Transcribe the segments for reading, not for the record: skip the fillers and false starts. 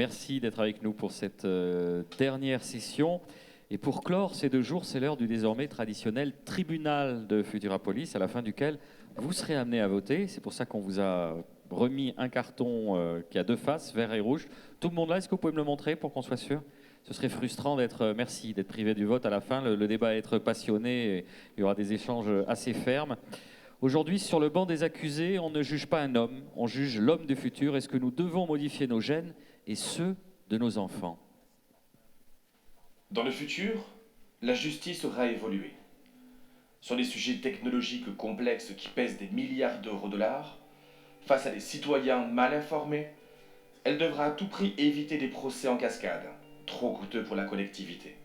merci d'être avec nous pour cette dernière session. Et pour clore ces 2 jours, c'est l'heure du désormais traditionnel tribunal de Futurapolis, à la fin duquel vous serez amené à voter. C'est pour ça qu'on vous a remis un carton qui a 2 faces, vert et rouge. Tout le monde là, est-ce que vous pouvez me le montrer pour qu'on soit sûr? Ce serait frustrant d'être, merci, d'être privé du vote à la fin. Le débat va être passionné et il y aura des échanges assez fermes. Aujourd'hui, sur le banc des accusés, on ne juge pas un homme, on juge l'homme du futur. Est-ce que nous devons modifier nos gènes et ceux de nos enfants? Dans le futur, la justice aura évolué. Sur des sujets technologiques complexes qui pèsent des milliards d'euros de l'art, face à des citoyens mal informés, elle devra à tout prix éviter des procès en cascade, trop coûteux pour la collectivité.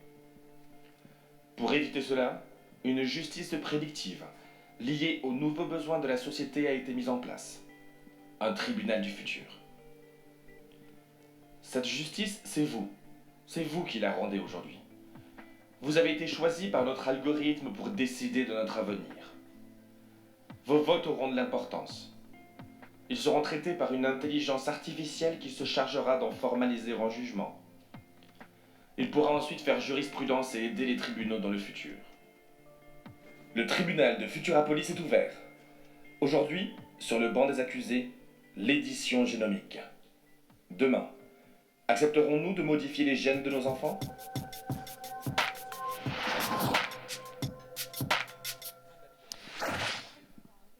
Pour éviter cela, une justice prédictive, liée aux nouveaux besoins de la société, a été mise en place. Un tribunal du futur. Cette justice, c'est vous. C'est vous qui la rendez aujourd'hui. Vous avez été choisi par notre algorithme pour décider de notre avenir. Vos votes auront de l'importance. Ils seront traités par une intelligence artificielle qui se chargera d'en formaliser en jugement. Il pourra ensuite faire jurisprudence et aider les tribunaux dans le futur. Le tribunal de Futurapolis est ouvert. Aujourd'hui, sur le banc des accusés, l'édition génomique. Demain, accepterons-nous de modifier les gènes de nos enfants ?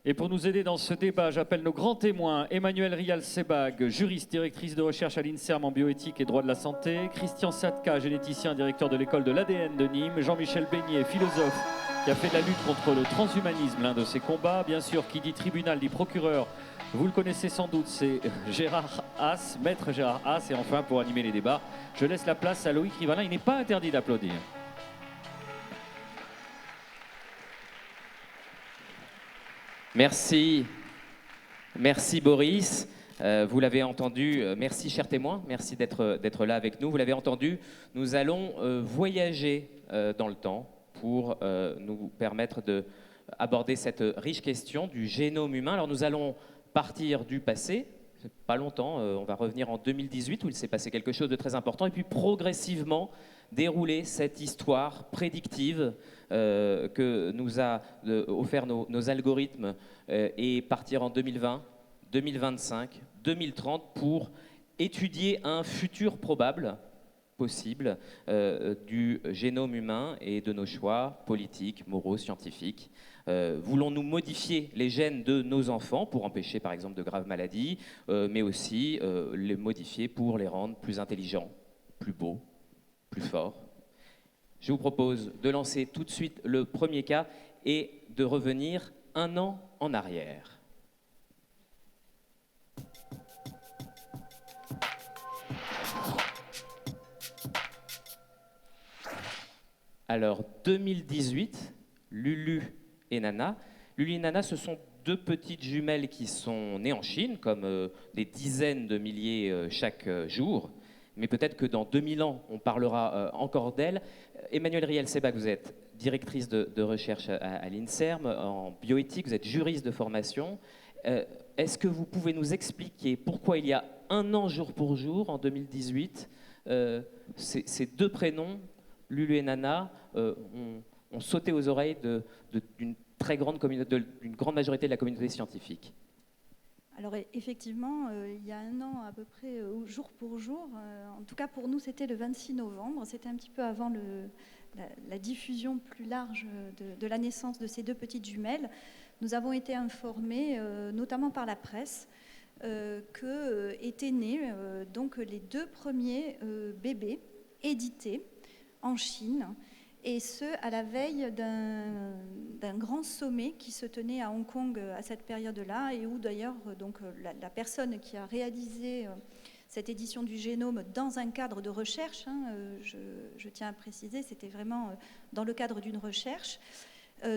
Et pour nous aider dans ce débat, j'appelle nos grands témoins, Emmanuelle Rial-Sebag, juriste, directrice de recherche à l'INSERM en bioéthique et droit de la santé, Christian Satka, généticien, directeur de l'école de l'ADN de Nîmes, Jean-Michel Beignet, philosophe, qui a fait de la lutte contre le transhumanisme l'un de ses combats. Bien sûr, qui dit tribunal, dit procureur. Vous le connaissez sans doute, c'est Gérard Haas, maître Gérard Haas. Et enfin, pour animer les débats, je laisse la place à Loïc Rivalin. Il n'est pas interdit d'applaudir. Merci. Merci Boris. Vous l'avez entendu, merci chers témoins, merci d'être là avec nous. Vous l'avez entendu, nous allons voyager dans le temps pour nous permettre d'aborder cette riche question du génome humain. Alors nous allons partir du passé, pas longtemps, on va revenir en 2018 où il s'est passé quelque chose de très important et puis progressivement dérouler cette histoire prédictive que nous a offert nos algorithmes et partir en 2020, 2025, 2030 pour étudier un futur probable, possible, du génome humain et de nos choix politiques, moraux, scientifiques. Voulons-nous modifier les gènes de nos enfants pour empêcher par exemple de graves maladies, mais aussi les modifier pour les rendre plus intelligents, plus beaux, plus forts? Je vous propose de lancer tout de suite le premier cas et de revenir 1 an en arrière. Alors, 2018, Lulu et Nana. Lulu et Nana, ce sont 2 petites jumelles qui sont nées en Chine, comme des dizaines de milliers chaque jour. Mais peut-être que dans 2000 ans, on parlera encore d'elles. Emmanuelle Rial-Sebag, vous êtes directrice de recherche à l'INSERM en bioéthique, vous êtes juriste de formation. Est-ce que vous pouvez nous expliquer pourquoi il y a 1 an jour pour jour, en 2018, ces 2 prénoms, Lulu et Nana, ont sauté aux oreilles d'une très grande communauté, d'une grande majorité de la communauté scientifique? Alors effectivement, il y a 1 an à peu près, jour pour jour, en tout cas pour nous c'était le 26 novembre, c'était un petit peu avant la diffusion plus large de la naissance de ces 2 petites jumelles. Nous avons été informés, notamment par la presse, que étaient nés donc les 2 premiers bébés édités en Chine, et ce, à la veille d'un grand sommet qui se tenait à Hong Kong à cette période-là, et où d'ailleurs donc, la personne qui a réalisé cette édition du génome dans un cadre de recherche, je tiens à préciser, c'était vraiment dans le cadre d'une recherche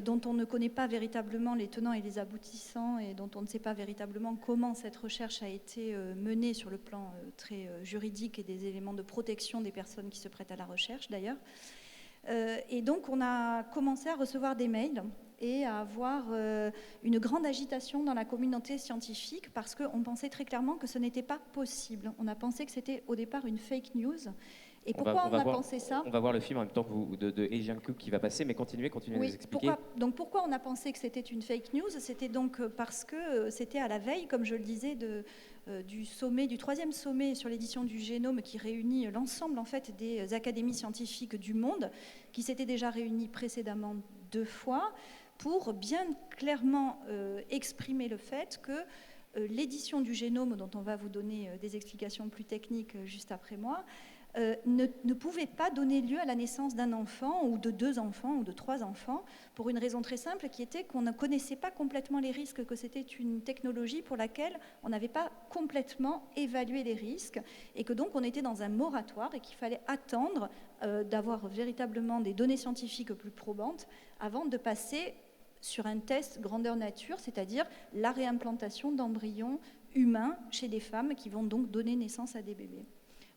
dont on ne connaît pas véritablement les tenants et les aboutissants, et dont on ne sait pas véritablement comment cette recherche a été menée sur le plan très juridique et des éléments de protection des personnes qui se prêtent à la recherche d'ailleurs. Et donc on a commencé à recevoir des mails et à avoir une grande agitation dans la communauté scientifique parce qu'on pensait très clairement que ce n'était pas possible. On a pensé que c'était au départ une fake news. Et pourquoi on a pensé ça? On va voir le film en même temps que de He Jiankui qui va passer, mais continuez à nous expliquer. Pourquoi on a pensé que c'était une fake news? C'était donc parce que c'était à la veille, comme je le disais, du 3e sommet sur l'édition du génome qui réunit l'ensemble en fait des académies scientifiques du monde, qui s'étaient déjà réunies précédemment 2 fois, pour bien clairement exprimer le fait que l'édition du génome, dont on va vous donner des explications plus techniques juste après moi, ne pouvait pas donner lieu à la naissance d'un enfant ou de 2 enfants ou de 3 enfants, pour une raison très simple qui était qu'on ne connaissait pas complètement les risques, que c'était une technologie pour laquelle on n'avait pas complètement évalué les risques, et que donc on était dans un moratoire et qu'il fallait attendre d'avoir véritablement des données scientifiques plus probantes avant de passer sur un test grandeur nature, c'est-à-dire la réimplantation d'embryons humains chez des femmes qui vont donc donner naissance à des bébés.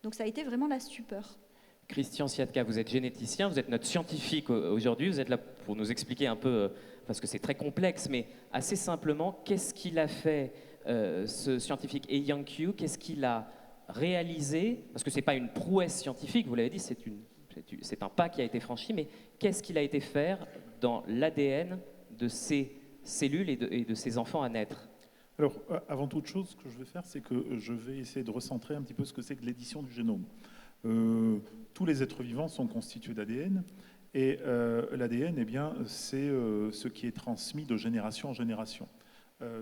Donc ça a été vraiment la stupeur. Christian Siatka, vous êtes généticien, vous êtes notre scientifique aujourd'hui, vous êtes là pour nous expliquer un peu, parce que c'est très complexe, mais assez simplement, qu'est-ce qu'il a fait, ce scientifique He Jiankui, qu'est-ce qu'il a réalisé, parce que ce n'est pas une prouesse scientifique, vous l'avez dit, c'est un pas qui a été franchi, mais qu'est-ce qu'il a été faire dans l'ADN de ces cellules et de ces enfants à naître? Alors, avant toute chose, ce que je vais faire, c'est que je vais essayer de recentrer un petit peu ce que c'est que l'édition du génome. Tous les êtres vivants sont constitués d'ADN, et l'ADN, eh bien, c'est ce qui est transmis de génération en génération.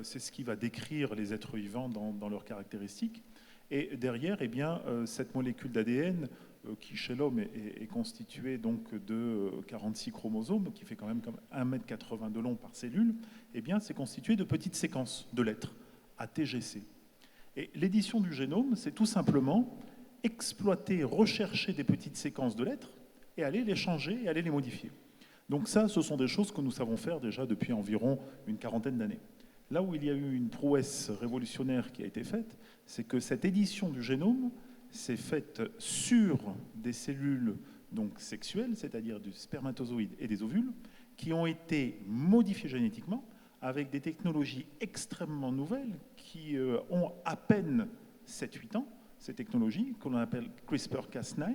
C'est ce qui va décrire les êtres vivants dans leurs caractéristiques. Et derrière, eh bien, cette molécule d'ADN, qui chez l'homme est constituée donc de 46 chromosomes, qui fait quand même comme 1,80 m de long par cellule, eh bien, c'est constitué de petites séquences de lettres, ATGC. Et l'édition du génome, c'est tout simplement exploiter, rechercher des petites séquences de lettres et aller les changer et aller les modifier. Donc ça, ce sont des choses que nous savons faire déjà depuis environ une 40aine d'années. Là où il y a eu une prouesse révolutionnaire qui a été faite, c'est que cette édition du génome s'est faite sur des cellules donc sexuelles, c'est-à-dire du spermatozoïde et des ovules, qui ont été modifiées génétiquement avec des technologies extrêmement nouvelles qui ont à peine 7-8 ans, ces technologies que l'on appelle CRISPR-Cas9,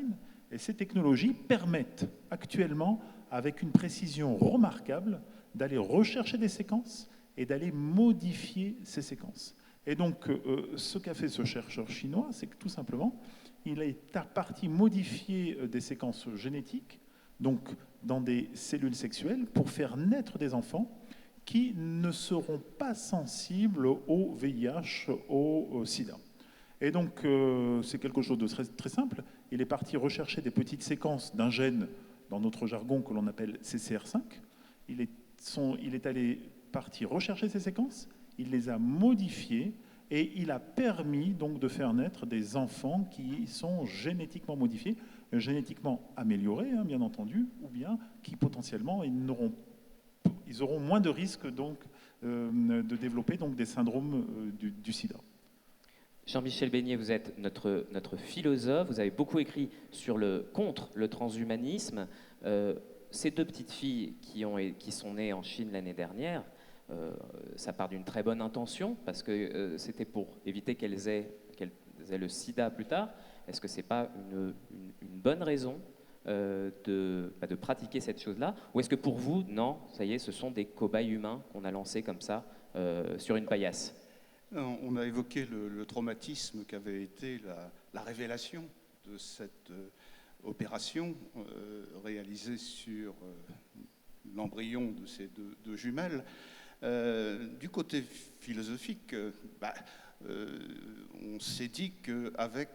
et ces technologies permettent actuellement, avec une précision remarquable, d'aller rechercher des séquences et d'aller modifier ces séquences. Et donc, ce qu'a fait ce chercheur chinois, c'est que tout simplement, il a parti modifier des séquences génétiques, donc dans des cellules sexuelles, pour faire naître des enfants qui ne seront pas sensibles au VIH, au sida. Et donc, c'est quelque chose de très, très simple. Il est parti rechercher des petites séquences d'un gène, dans notre jargon, que l'on appelle CCR5. Il est allé parti rechercher ces séquences, il les a modifiées, et il a permis donc de faire naître des enfants qui sont génétiquement modifiés, génétiquement améliorés, hein, bien entendu, ou bien qui potentiellement ils auront moins de risques donc, de développer donc, des syndromes du sida. Jean-Michel Beignet, vous êtes notre philosophe, vous avez beaucoup écrit contre le transhumanisme. Ces 2 petites filles qui sont nées en Chine l'année dernière, ça part d'une très bonne intention, parce que c'était pour éviter qu'elles aient le sida plus tard. Est-ce que ce n'est pas une bonne raison de pratiquer cette chose-là? Ou est-ce que pour vous, non, ça y est, ce sont des cobayes humains qu'on a lancés comme ça sur une paillasse? On a évoqué le traumatisme qu'avait été la révélation de cette opération réalisée sur l'embryon de ces deux jumelles. Du côté philosophique, on s'est dit qu'avec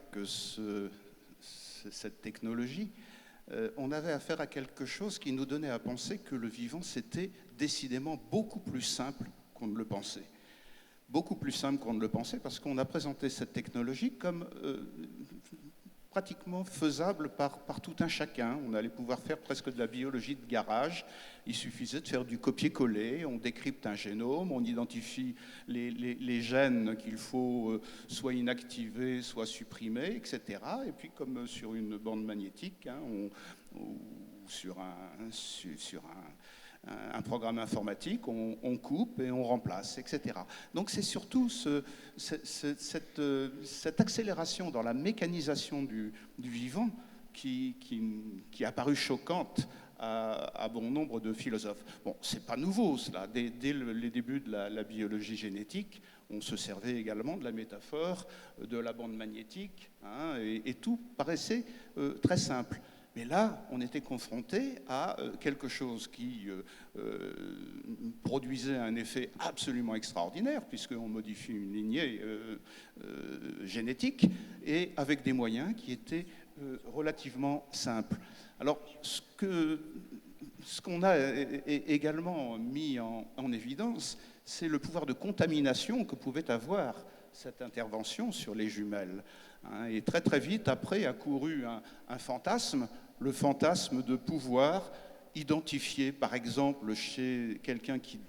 cette technologie, on avait affaire à quelque chose qui nous donnait à penser que le vivant, c'était décidément beaucoup plus simple qu'on ne le pensait. Beaucoup plus simple qu'on ne le pensait, parce qu'on a présenté cette technologie comme pratiquement faisable par tout un chacun. On allait pouvoir faire presque de la biologie de garage. Il suffisait de faire du copier-coller, on décrypte un génome, on identifie les gènes qu'il faut soit inactiver, soit supprimer, etc. Et puis comme sur une bande magnétique, hein, ou sur un programme informatique, on coupe et on remplace, etc. Donc c'est surtout cette accélération dans la mécanisation du vivant qui a paru choquante à bon nombre de philosophes. Bon, c'est pas nouveau cela. Dès les débuts de la biologie génétique, on se servait également de la métaphore de la bande magnétique, hein, et tout paraissait très simple. Mais là, on était confronté à quelque chose qui produisait un effet absolument extraordinaire, puisqu'on modifie une lignée génétique, et avec des moyens qui étaient relativement simples. Alors, ce qu'on a également mis en évidence, c'est le pouvoir de contamination que pouvait avoir cette intervention sur les jumelles. Hein, et très très vite, après, a couru un fantasme, le fantasme de pouvoir identifier, par exemple, chez quelqu'un qui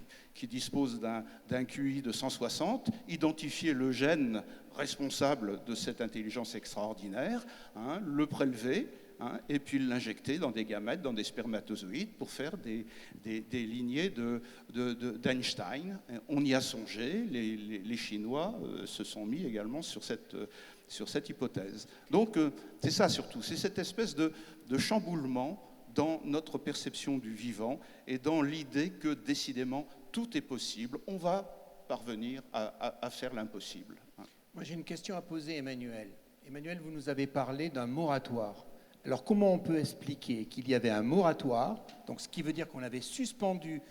dispose d'un QI de 160, identifier le gène responsable de cette intelligence extraordinaire, hein, le prélever, hein, et puis l'injecter dans des gamètes, dans des spermatozoïdes, pour faire des lignées d'Einstein. On y a songé, les Chinois se sont mis également sur cette hypothèse. Donc c'est ça surtout, c'est cette espèce de chamboulement dans notre perception du vivant et dans l'idée que décidément tout est possible, on va parvenir à faire l'impossible. Moi j'ai une question à poser, Emmanuel. Emmanuel, vous nous avez parlé d'un moratoire. Alors comment on peut expliquer qu'il y avait un moratoire, donc ce qui veut dire qu'on avait suspendu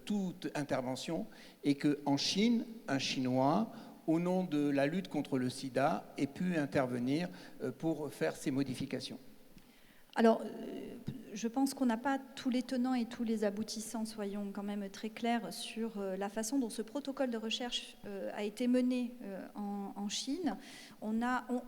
toute intervention, et qu'en Chine, un Chinois, au nom de la lutte contre le sida, ait pu intervenir pour faire ces modifications? Alors, je pense qu'on n'a pas tous les tenants et tous les aboutissants, soyons quand même très clairs sur la façon dont ce protocole de recherche a été mené en Chine.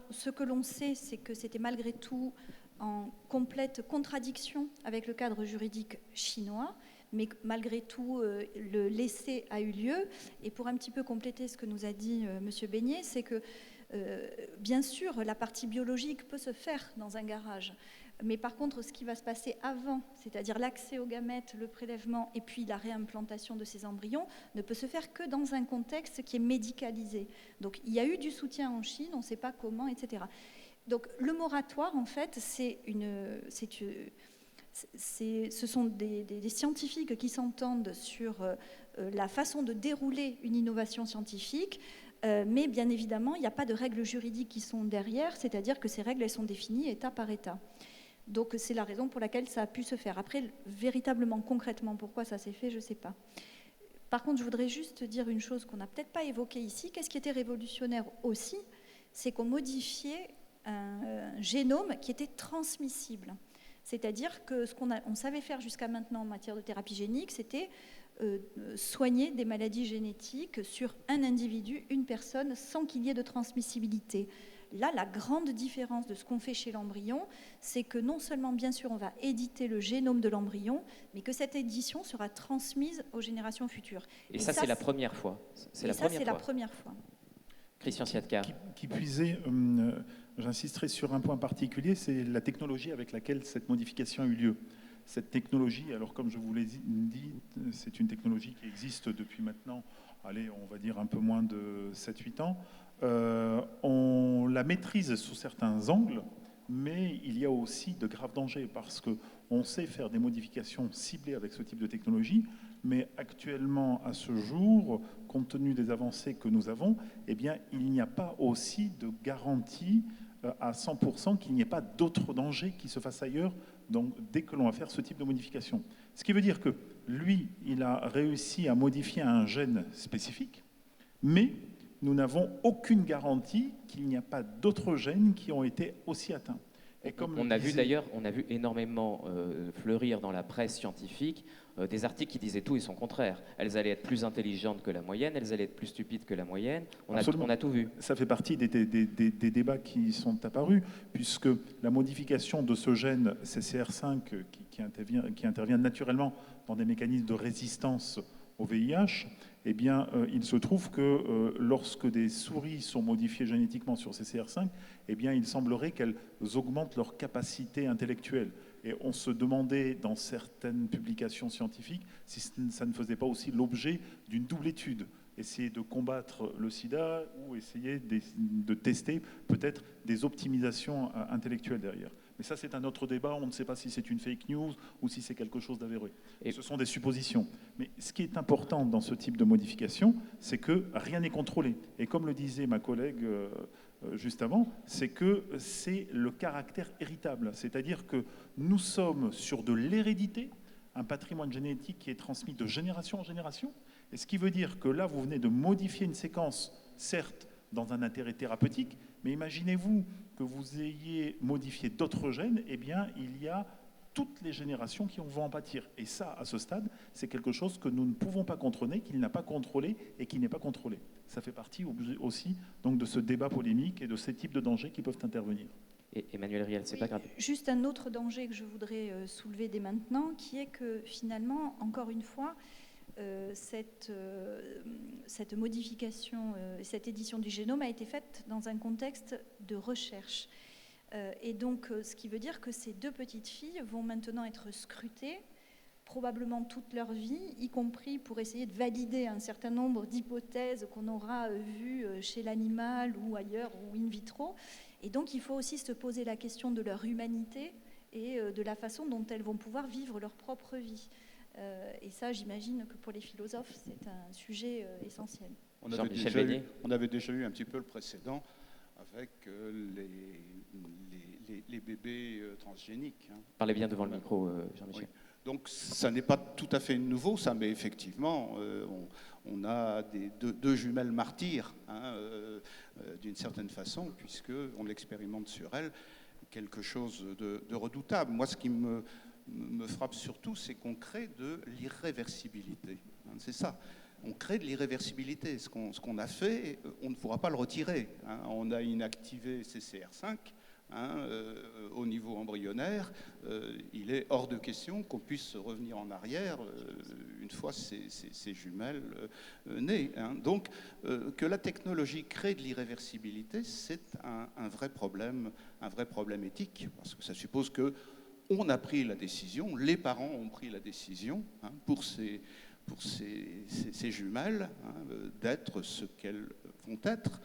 Ce que l'on sait, c'est que c'était malgré tout en complète contradiction avec le cadre juridique chinois, mais malgré tout, l'essai a eu lieu. Et pour un petit peu compléter ce que nous a dit M. Beignet, c'est que, bien sûr, la partie biologique peut se faire dans un garage. Mais par contre, ce qui va se passer avant, c'est-à-dire l'accès aux gamètes, le prélèvement et puis la réimplantation de ces embryons, ne peut se faire que dans un contexte qui est médicalisé. Donc il y a eu du soutien en Chine, on ne sait pas comment, etc. Donc le moratoire, en fait, ce sont des scientifiques qui s'entendent sur la façon de dérouler une innovation scientifique, mais bien évidemment, il n'y a pas de règles juridiques qui sont derrière, c'est-à-dire que ces règles, elles sont définies État par État. Donc c'est la raison pour laquelle ça a pu se faire. Après, véritablement, concrètement, pourquoi ça s'est fait, je ne sais pas. Par contre, je voudrais juste dire une chose qu'on n'a peut-être pas évoquée ici. Qu'est-ce qui était révolutionnaire aussi, c'est qu'on modifiait un génome qui était transmissible. C'est-à-dire que ce qu'on savait faire jusqu'à maintenant en matière de thérapie génique, c'était soigner des maladies génétiques sur un individu, une personne, sans qu'il y ait de transmissibilité. Là, la grande différence de ce qu'on fait chez l'embryon, c'est que non seulement, bien sûr, on va éditer le génome de l'embryon, mais que cette édition sera transmise aux générations futures. Et ça, c'est la première fois. C'est la première fois. Christian Siatka. Qui puisait, j'insisterai sur un point particulier, c'est la technologie avec laquelle cette modification a eu lieu. Cette technologie, alors comme je vous l'ai dit, c'est une technologie qui existe depuis maintenant, allez, on va dire un peu moins de 7-8 ans. On la maîtrise sous certains angles, mais il y a aussi de graves dangers parce qu'on sait faire des modifications ciblées avec ce type de technologie, mais actuellement, à ce jour, compte tenu des avancées que nous avons, eh bien, il n'y a pas aussi de garantie à 100% qu'il n'y ait pas d'autres dangers qui se fassent ailleurs, donc, dès que l'on va faire ce type de modification. Ce qui veut dire que lui, il a réussi à modifier un gène spécifique, mais nous n'avons aucune garantie qu'il n'y a pas d'autres gènes qui ont été aussi atteints. Et comme on a vu énormément fleurir dans la presse scientifique des articles qui disaient tout et son contraire. Elles allaient être plus intelligentes que la moyenne, elles allaient être plus stupides que la moyenne. On a tout vu. Ça fait partie des débats qui sont apparus, puisque la modification de ce gène CCR5 qui intervient naturellement dans des mécanismes de résistance au VIH, eh bien, il se trouve que lorsque des souris sont modifiées génétiquement sur CCR5, eh bien, il semblerait qu'elles augmentent leur capacité intellectuelle. Et on se demandait dans certaines publications scientifiques si ça ne faisait pas aussi l'objet d'une double étude. Essayer de combattre le sida ou essayer de tester peut-être des optimisations intellectuelles derrière. Mais ça, c'est un autre débat. On ne sait pas si c'est une fake news ou si c'est quelque chose d'avéré. Et ce sont des suppositions. Mais ce qui est important dans ce type de modification, c'est que rien n'est contrôlé. Et comme le disait ma collègue juste avant, c'est que c'est le caractère héritable. C'est-à-dire que nous sommes sur de l'hérédité, un patrimoine génétique qui est transmis de génération en génération. Et ce qui veut dire que là, vous venez de modifier une séquence, certes, dans un intérêt thérapeutique, mais imaginez-vous que vous ayez modifié d'autres gènes, eh bien, il y a toutes les générations qui vont en pâtir. Et ça, à ce stade, c'est quelque chose que nous ne pouvons pas contrôler, qu'il n'a pas contrôlé et qui n'est pas contrôlé. Ça fait partie aussi donc, de ce débat polémique et de ces types de dangers qui peuvent intervenir. Et Emmanuel Riel, c'est pas grave. Juste un autre danger que je voudrais soulever dès maintenant, qui est que finalement, encore une fois, cette modification, cette édition du génome a été faite dans un contexte de recherche. Et donc, ce qui veut dire que ces deux petites filles vont maintenant être scrutées, probablement toute leur vie, y compris pour essayer de valider un certain nombre d'hypothèses qu'on aura vues chez l'animal ou ailleurs ou in vitro. Et donc, il faut aussi se poser la question de leur humanité et de la façon dont elles vont pouvoir vivre leur propre vie. Et ça, j'imagine que pour les philosophes, c'est un sujet essentiel. On avait déjà eu un petit peu le précédent avec les bébés transgéniques. Hein. Parlez bien devant le micro, Jean-Michel. Oui. Donc, ça n'est pas tout à fait nouveau, ça, mais effectivement, on a deux jumelles martyrs, hein, d'une certaine façon, puisqu'on expérimente sur elles quelque chose de redoutable. Moi, ce qui me frappe surtout, c'est qu'on crée de l'irréversibilité. C'est ça. On crée de l'irréversibilité. Ce qu'on a fait, on ne pourra pas le retirer. Hein. On a inactivé CCR5 au niveau embryonnaire. Il est hors de question qu'on puisse revenir en arrière une fois ces jumelles nées. Hein. Donc, que la technologie crée de l'irréversibilité, c'est un vrai problème éthique, parce que ça suppose que on a pris la décision, les parents ont pris la décision pour ces jumelles d'être ce qu'elles vont être.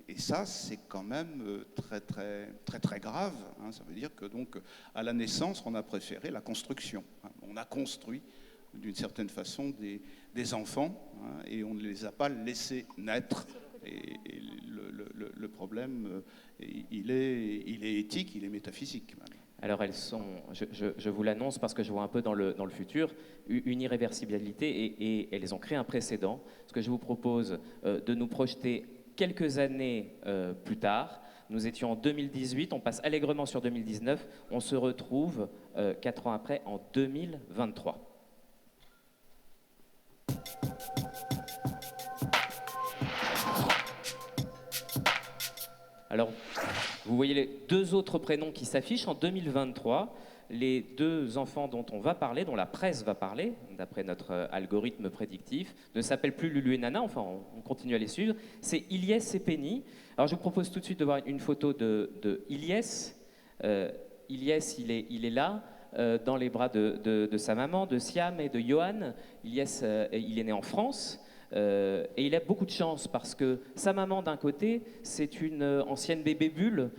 Et ça, c'est quand même très grave. Ça veut dire que donc, à la naissance, on a préféré la construction. On a construit d'une certaine façon des enfants et on ne les a pas laissés naître. Et le problème, il est éthique, il est métaphysique. Alors elles sont, je vous l'annonce parce que je vois un peu dans le futur, une irréversibilité et elles ont créé un précédent. Ce que je vous propose de nous projeter quelques années plus tard. Nous étions en 2018, on passe allègrement sur 2019, on se retrouve 4 ans après en 2023. Alors, vous voyez les deux autres prénoms qui s'affichent en 2023. Les deux enfants dont on va parler, dont la presse va parler, d'après notre algorithme prédictif, ne s'appellent plus Lulu et Nana, enfin on continue à les suivre, c'est Ilyes et Penny. Alors je vous propose tout de suite de voir une photo de Ilyes. Ilyes, il est là, dans les bras de sa maman, de Siam et de Johan. Ilyes, il est né en France. Et il a beaucoup de chance parce que sa maman d'un côté c'est une ancienne bébé bulle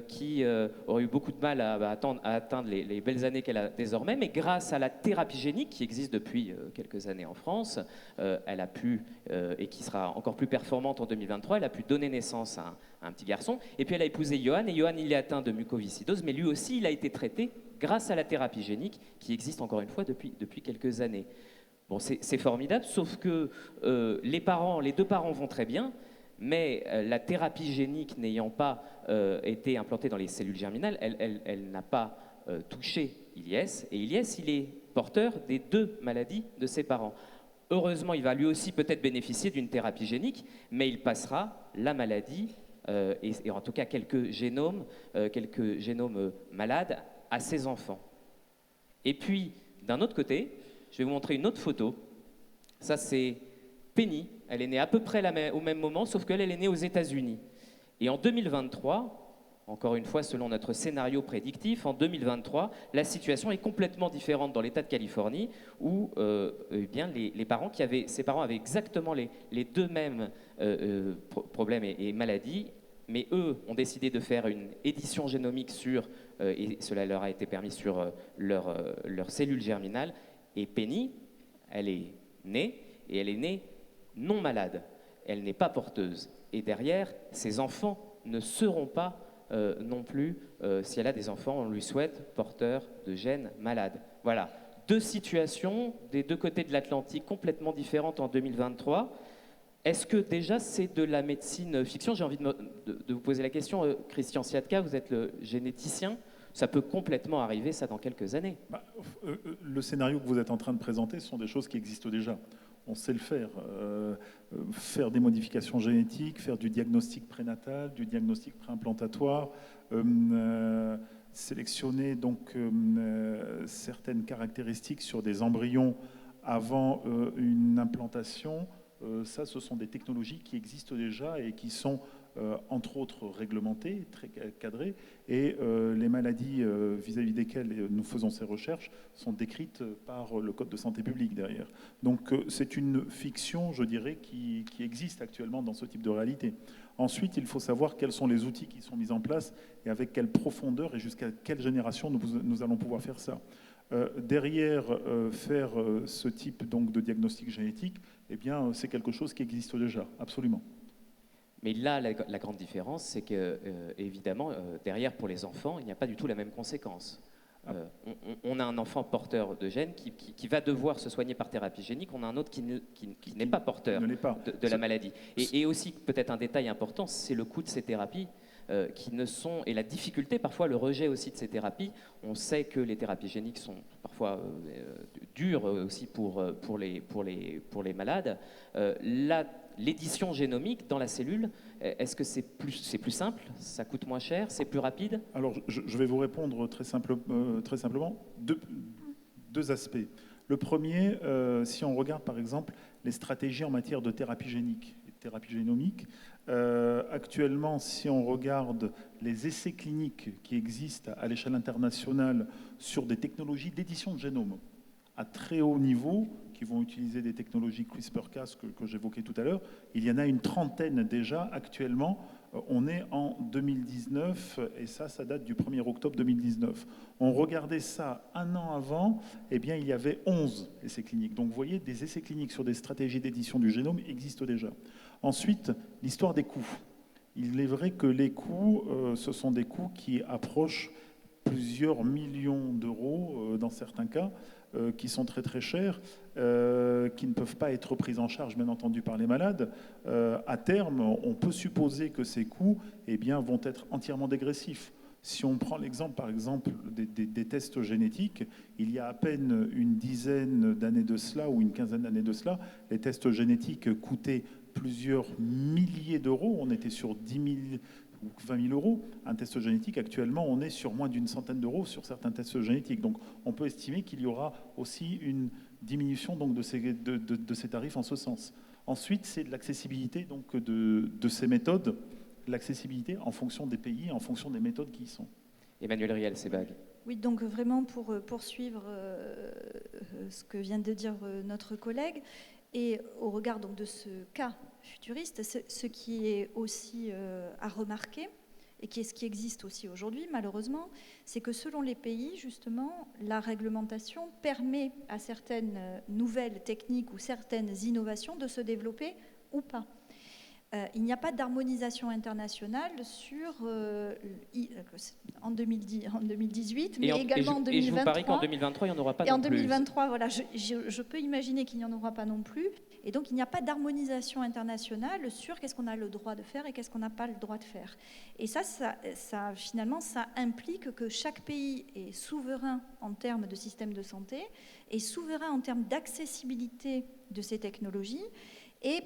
qui aurait eu beaucoup de mal à atteindre les belles années qu'elle a désormais, mais grâce à la thérapie génique qui existe depuis quelques années en France, elle a pu, et qui sera encore plus performante en 2023, elle a pu donner naissance à un petit garçon, et puis elle a épousé Johan, et Johan il est atteint de mucoviscidose, mais lui aussi il a été traité grâce à la thérapie génique qui existe encore une fois depuis quelques années. Bon, c'est formidable, sauf que les deux parents vont très bien, mais la thérapie génique n'ayant pas été implantée dans les cellules germinales, elle n'a pas touché Ilyes, et Ilyes, il est porteur des deux maladies de ses parents. Heureusement, il va lui aussi peut-être bénéficier d'une thérapie génique, mais il passera la maladie, et en tout cas quelques génomes malades, à ses enfants. Et puis, d'un autre côté, je vais vous montrer une autre photo. Ça, c'est Penny. Elle est née à peu près au même moment, sauf qu'elle est née aux États-Unis. Et en 2023, Encore une fois, selon notre scénario prédictif, en 2023, la situation est complètement différente dans l'État de Californie, où eh bien, ces parents avaient exactement les deux mêmes problèmes et maladies, mais eux ont décidé de faire une édition génomique et cela leur a été permis sur leur cellule germinale. Et Penny, elle est née, et elle est née non malade. Elle n'est pas porteuse. Et derrière, ses enfants ne seront pas non plus, si elle a des enfants, on lui souhaite porteurs de gènes malades. Voilà, deux situations des deux côtés de l'Atlantique complètement différentes en 2023. Est-ce que déjà c'est de la médecine fiction? J'ai envie de vous poser la question, Christian Siatka, vous êtes le généticien. Ça peut complètement arriver, ça, dans quelques années. Le scénario que vous êtes en train de présenter, ce sont des choses qui existent déjà. On sait le faire. Faire des modifications génétiques, faire du diagnostic prénatal, du diagnostic préimplantatoire, sélectionner donc certaines caractéristiques sur des embryons avant une implantation. Ça, ce sont des technologies qui existent déjà et qui sont entre autres réglementées, très cadrées, et les maladies vis-à-vis desquelles nous faisons ces recherches sont décrites par le Code de santé publique derrière. Donc c'est une fiction, je dirais, qui existe actuellement dans ce type de réalité. Ensuite, il faut savoir quels sont les outils qui sont mis en place et avec quelle profondeur et jusqu'à quelle génération nous allons pouvoir faire ça. Derrière faire ce type donc, de diagnostic génétique, eh bien, c'est quelque chose qui existe déjà, absolument. Mais là, la grande différence, c'est que, évidemment, derrière, pour les enfants, il n'y a pas du tout la même conséquence. On a un enfant porteur de gènes qui va devoir se soigner par thérapie génique, on a un autre qui n'est pas porteur de la maladie. Et aussi, peut-être un détail important, c'est le coût de ces thérapies. Et la difficulté, parfois le rejet aussi de ces thérapies. On sait que les thérapies géniques sont parfois dures aussi pour les malades. L'édition génomique dans la cellule, est-ce que c'est plus simple, ça coûte moins cher, c'est plus rapide? Alors, je vais vous répondre très simplement. Deux aspects. Le premier, si on regarde par exemple les stratégies en matière de thérapie génique et de thérapie génomique, actuellement, si on regarde les essais cliniques qui existent à l'échelle internationale sur des technologies d'édition de génome à très haut niveau, qui vont utiliser des technologies CRISPR-Cas que j'évoquais tout à l'heure, il y en a une trentaine déjà actuellement. On est en 2019 et ça date du 1er octobre 2019. On regardait ça un an avant, eh bien il y avait 11 essais cliniques. Donc vous voyez, des essais cliniques sur des stratégies d'édition du génome existent déjà. Ensuite, l'histoire des coûts. Il est vrai que les coûts, ce sont des coûts qui approchent plusieurs millions d'euros dans certains cas, qui sont très très chers, qui ne peuvent pas être pris en charge bien entendu par les malades. À terme, on peut supposer que ces coûts vont être entièrement dégressifs. Si on prend l'exemple par exemple des tests génétiques, il y a à peine une dizaine d'années de cela ou une quinzaine d'années de cela, les tests génétiques coûtaient plusieurs milliers d'euros. On était sur 10 000 ou 20 000 euros. Un test génétique, actuellement, on est sur moins d'une centaine d'euros sur certains tests génétiques. Donc, on peut estimer qu'il y aura aussi une diminution donc, de ces tarifs en ce sens. Ensuite, c'est de l'accessibilité donc, de ces méthodes, l'accessibilité en fonction des pays, en fonction des méthodes qui y sont. Emmanuel Riel-Sebag. Oui, donc vraiment pour poursuivre ce que vient de dire notre collègue, et au regard donc, de ce cas futuriste, ce qui est aussi à remarquer, et ce qui existe aussi aujourd'hui malheureusement, c'est que selon les pays, justement, la réglementation permet à certaines nouvelles techniques ou certaines innovations de se développer ou pas. Il n'y a pas d'harmonisation internationale en 2018, mais également en 2023. Et je vous parie qu'en 2023, il n'y en aura pas non plus. Et en 2023, voilà, je peux imaginer qu'il n'y en aura pas non plus. Et donc, il n'y a pas d'harmonisation internationale sur qu'est-ce qu'on a le droit de faire et qu'est-ce qu'on n'a pas le droit de faire. Et finalement, ça implique que chaque pays est souverain en termes de système de santé, est souverain en termes d'accessibilité de ces technologies, et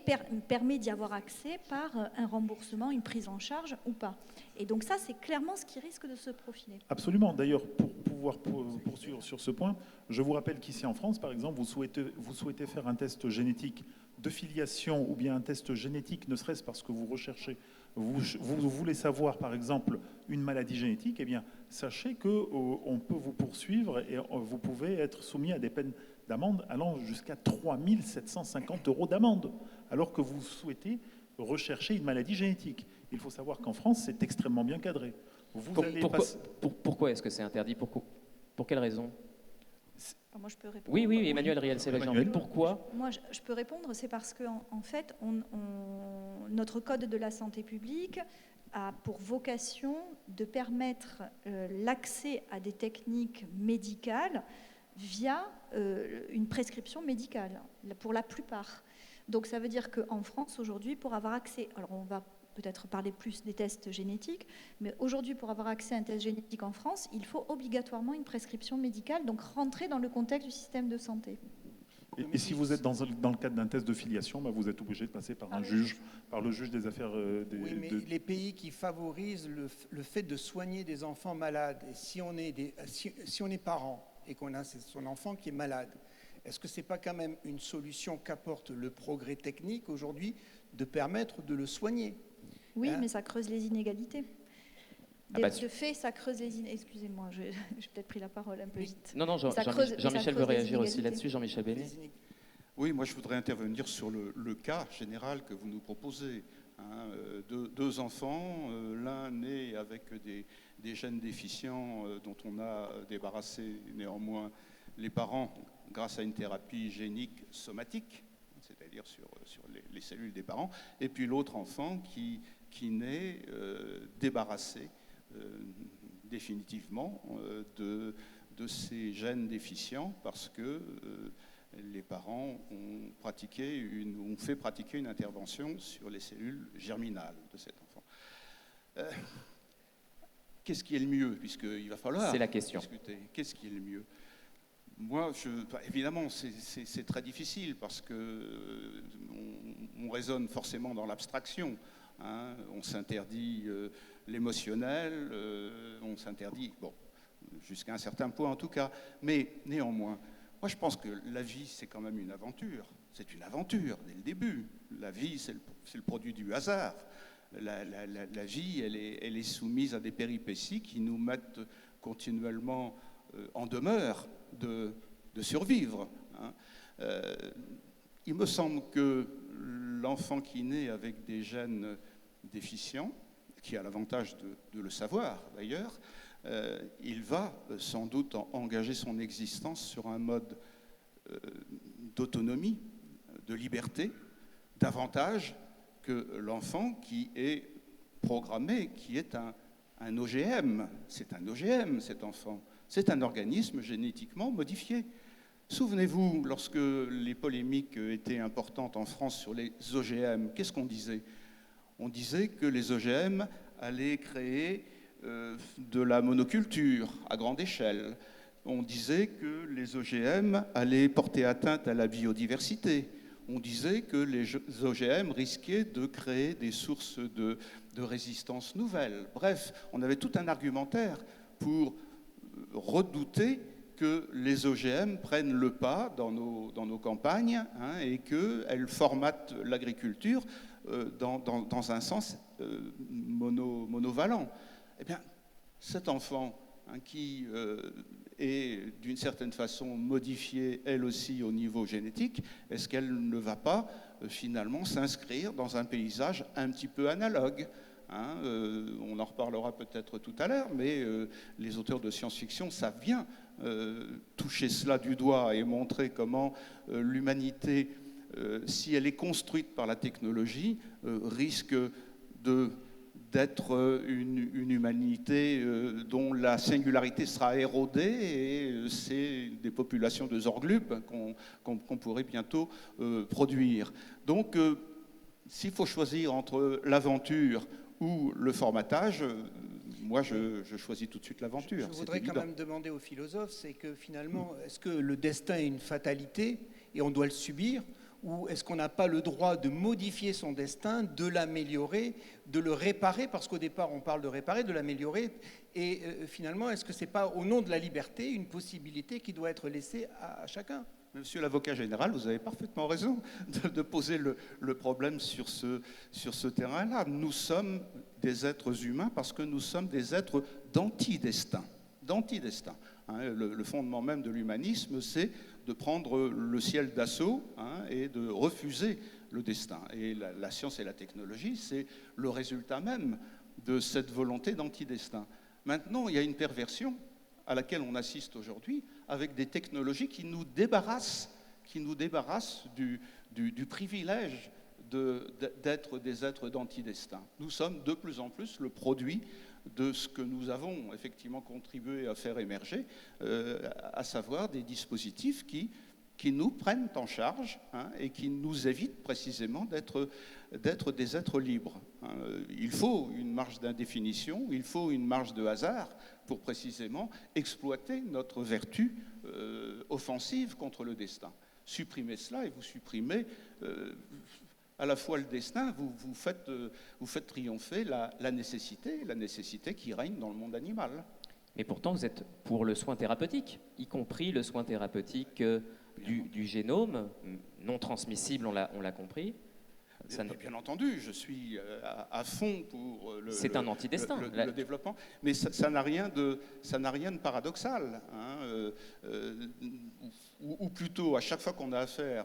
permet d'y avoir accès par un remboursement, une prise en charge ou pas. Et donc ça, c'est clairement ce qui risque de se profiler. Absolument. D'ailleurs, pour pouvoir poursuivre sur ce point, je vous rappelle qu'ici en France, par exemple, vous souhaitez faire un test génétique de filiation ou bien un test génétique, ne serait-ce parce que vous recherchez vous voulez savoir, par exemple, une maladie génétique, eh bien, sachez qu'on peut vous poursuivre et vous pouvez être soumis à des peines d'amende allant jusqu'à 3 750 € d'amende, alors que vous souhaitez rechercher une maladie génétique. Il faut savoir qu'en France, c'est extrêmement bien cadré. Pourquoi est-ce que c'est interdit? Pour quelle raison? Moi, je peux répondre. Oui, Emmanuel Riel-Sévagnan. Mais pourquoi? Moi, je peux répondre. C'est parce qu'en fait, notre Code de la santé publique a pour vocation de permettre l'accès à des techniques médicales via une prescription médicale, pour la plupart. Donc ça veut dire qu'en France, aujourd'hui, pour avoir accès, alors on va peut-être parler plus des tests génétiques, mais aujourd'hui, pour avoir accès à un test génétique en France, il faut obligatoirement une prescription médicale, donc rentrer dans le contexte du système de santé. Et si vous êtes dans le cadre d'un test de filiation, bah vous êtes obligé de passer par un juge, par le juge des affaires... oui, mais les pays qui favorisent le fait de soigner des enfants malades, et si on est parent et qu'on a son enfant qui est malade, est-ce que ce n'est pas quand même une solution qu'apporte le progrès technique aujourd'hui de permettre de le soigner? Oui, mais ça creuse les inégalités. De fait, ça creuse les inégalités. Excusez-moi, j'ai peut-être pris la parole un peu vite. Non, Jean-Michel veut réagir aussi là-dessus. Jean-Michel Bénet. Oui, moi je voudrais intervenir sur le cas général que vous nous proposez. Deux enfants, l'un né avec des gènes déficients dont on a débarrassé néanmoins les parents grâce à une thérapie génique somatique, c'est-à-dire sur les cellules des parents, et puis l'autre enfant qui naît débarrassé définitivement de ces gènes déficients parce que les parents ont fait pratiquer une intervention sur les cellules germinales de cet enfant. Qu'est-ce qui est le mieux, puisqu'il va falloir discuter. Qu'est-ce qui est le mieux? Moi, évidemment, c'est très difficile parce que on raisonne forcément dans l'abstraction. On s'interdit l'émotionnel, on s'interdit, jusqu'à un certain point en tout cas. Mais néanmoins, moi je pense que la vie, c'est quand même une aventure. C'est une aventure dès le début. La vie, c'est le produit du hasard. La vie, elle est soumise à des péripéties qui nous mettent continuellement en demeure de survivre. Il me semble que l'enfant qui naît avec des gènes déficients, qui a l'avantage de le savoir d'ailleurs, il va sans doute engager son existence sur un mode d'autonomie, de liberté, davantage que l'enfant qui est programmé, qui est un OGM. C'est un OGM, cet enfant. C'est un organisme génétiquement modifié. Souvenez-vous, lorsque les polémiques étaient importantes en France sur les OGM, qu'est-ce qu'on disait? On disait que les OGM allaient créer de la monoculture à grande échelle. On disait que les OGM allaient porter atteinte à la biodiversité. On disait que les OGM risquaient de créer des sources de résistance nouvelles. Bref, on avait tout un argumentaire pour redouter que les OGM prennent le pas dans nos campagnes et qu'elles formatent l'agriculture dans un sens monovalent. Eh bien, cet enfant qui est d'une certaine façon modifiée, elle aussi, au niveau génétique, est-ce qu'elle ne va pas finalement s'inscrire dans un paysage un petit peu analogue? On en reparlera peut-être tout à l'heure, mais les auteurs de science-fiction savent bien toucher cela du doigt et montrer comment l'humanité, si elle est construite par la technologie, risque d'être une humanité dont la singularité sera érodée, et c'est des populations de zorglubes qu'on pourrait bientôt produire. Donc, s'il faut choisir entre l'aventure ou le formatage, moi je choisis tout de suite l'aventure. Je voudrais quand même demander aux philosophes, c'est que finalement, est-ce que le destin est une fatalité et on doit le subir, ou est-ce qu'on n'a pas le droit de modifier son destin, de l'améliorer, de le réparer, parce qu'au départ on parle de réparer, de l'améliorer, et finalement est-ce que ce n'est pas au nom de la liberté une possibilité qui doit être laissée à chacun? Monsieur l'avocat général, vous avez parfaitement raison de poser le problème sur ce terrain-là. Nous sommes des êtres humains parce que nous sommes des êtres d'antidestin. D'antidestin. Hein, le fondement même de l'humanisme, c'est de prendre le ciel d'assaut, hein, et de refuser le destin. Et la science et la technologie, c'est le résultat même de cette volonté d'antidestin. Maintenant, il y a une perversion à laquelle on assiste aujourd'hui, avec des technologies qui nous débarrassent du privilège d'être des êtres d'antidestin. Nous sommes de plus en plus le produit de ce que nous avons effectivement contribué à faire émerger, à savoir des dispositifs qui nous prennent en charge, hein, et qui nous évitent précisément d'être des êtres libres. Hein. Il faut une marge d'indéfinition, il faut une marge de hasard pour précisément exploiter notre vertu offensive contre le destin. Supprimez cela et vous supprimez à la fois le destin, vous faites triompher la nécessité qui règne dans le monde animal. Mais pourtant, vous êtes pour le soin thérapeutique, y compris le soin thérapeutique du génome, non transmissible, on l'a compris. Bien entendu, je suis à fond pour c'est un antidestin. Le développement, mais ça n'a rien de paradoxal. Hein, ou plutôt, à chaque fois qu'on a affaire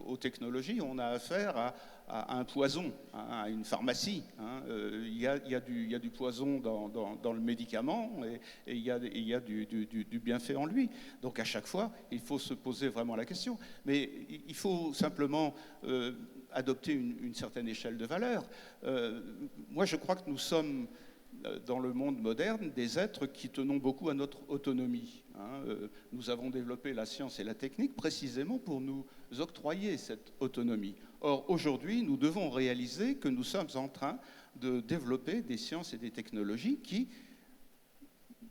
aux technologies, on a affaire à un poison, hein, à une pharmacie. Hein. Il y a du poison dans le médicament et il y a du bienfait en lui. Donc à chaque fois, il faut se poser vraiment la question. Mais il faut simplement adopter une certaine échelle de valeur. Moi, je crois que nous sommes, dans le monde moderne, des êtres qui tenons beaucoup à notre autonomie. Hein. Nous avons développé la science et la technique précisément pour nous octroyer cette autonomie. Or, aujourd'hui, nous devons réaliser que nous sommes en train de développer des sciences et des technologies qui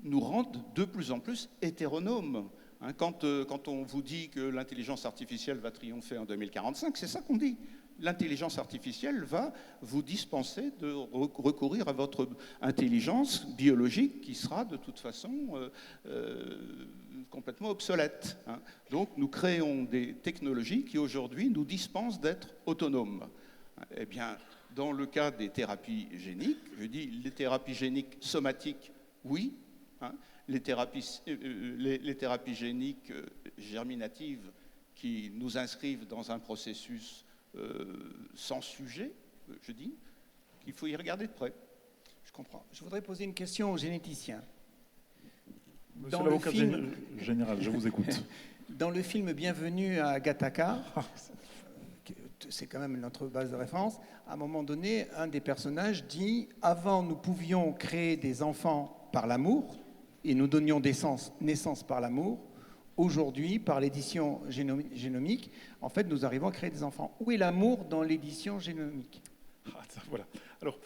nous rendent de plus en plus hétéronomes. Hein, quand on vous dit que l'intelligence artificielle va triompher en 2045, c'est ça qu'on dit. L'intelligence artificielle va vous dispenser de recourir à votre intelligence biologique qui sera de toute façon complètement obsolète. Hein. Donc nous créons des technologies qui aujourd'hui nous dispensent d'être autonomes. Eh bien, dans le cas des thérapies géniques, je dis les thérapies géniques somatiques, oui. Hein. Les thérapies géniques germinatives qui nous inscrivent dans un processus sans sujet, je dis qu'il faut y regarder de près. Je comprends. Je voudrais poser une question aux généticiens. Monsieur l'avocat général, je vous écoute. Dans le film Bienvenue à Gattaca, c'est quand même notre base de référence, à un moment donné, un des personnages dit « Avant, nous pouvions créer des enfants par l'amour, et nous donnions naissance par l'amour. Aujourd'hui, par l'édition génomique, en fait, nous arrivons à créer des enfants. Où est l'amour dans l'édition génomique ? Voilà. Alors,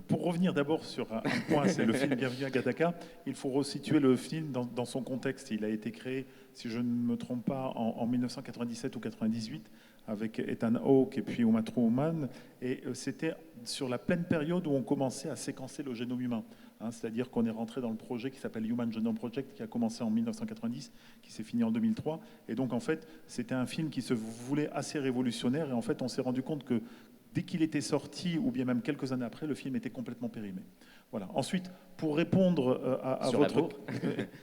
pour revenir d'abord sur un point, c'est le film Bienvenue à Gattaca. Il faut resituer le film dans son contexte. Il a été créé, si je ne me trompe pas, en 1997 ou 98, avec Ethan Hawke et puis Uma Thurman. Et c'était sur la pleine période où on commençait à séquencer le génome humain. Hein, c'est-à-dire qu'on est rentré dans le projet qui s'appelle Human Genome Project, qui a commencé en 1990, qui s'est fini en 2003. Et donc, en fait, c'était un film qui se voulait assez révolutionnaire. Et en fait, on s'est rendu compte que dès qu'il était sorti, ou bien même quelques années après, le film était complètement périmé. Voilà. Ensuite, pour répondre à votre...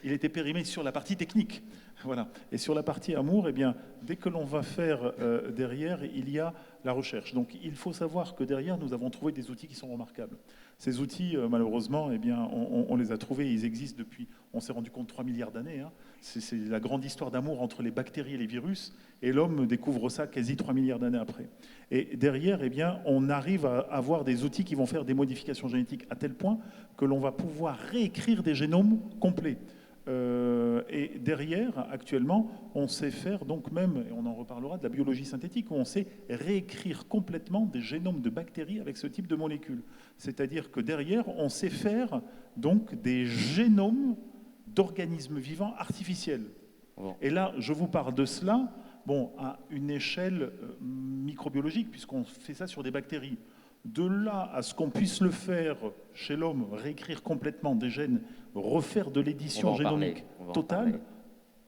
il était périmé sur la partie technique. Voilà. Et sur la partie amour, eh bien, dès que l'on va faire derrière, il y a la recherche. Donc, il faut savoir que derrière, nous avons trouvé des outils qui sont remarquables. Ces outils, malheureusement, eh bien, on les a trouvés, ils existent depuis, on s'est rendu compte, 3 milliards d'années. Hein. C'est la grande histoire d'amour entre les bactéries et les virus, et l'homme découvre ça quasi 3 milliards d'années après. Et derrière, eh bien, on arrive à avoir des outils qui vont faire des modifications génétiques à tel point que l'on va pouvoir réécrire des génomes complets. Et derrière, actuellement, on sait faire donc même, et on en reparlera, de la biologie synthétique, où on sait réécrire complètement des génomes de bactéries avec ce type de molécules. C'est-à-dire que derrière, on sait faire donc des génomes d'organismes vivants artificiels. Bon. Et là, je vous parle de cela, bon, à une échelle microbiologique, puisqu'on fait ça sur des bactéries. De là à ce qu'on puisse le faire chez l'homme, réécrire complètement des gènes, refaire de l'édition génomique totale,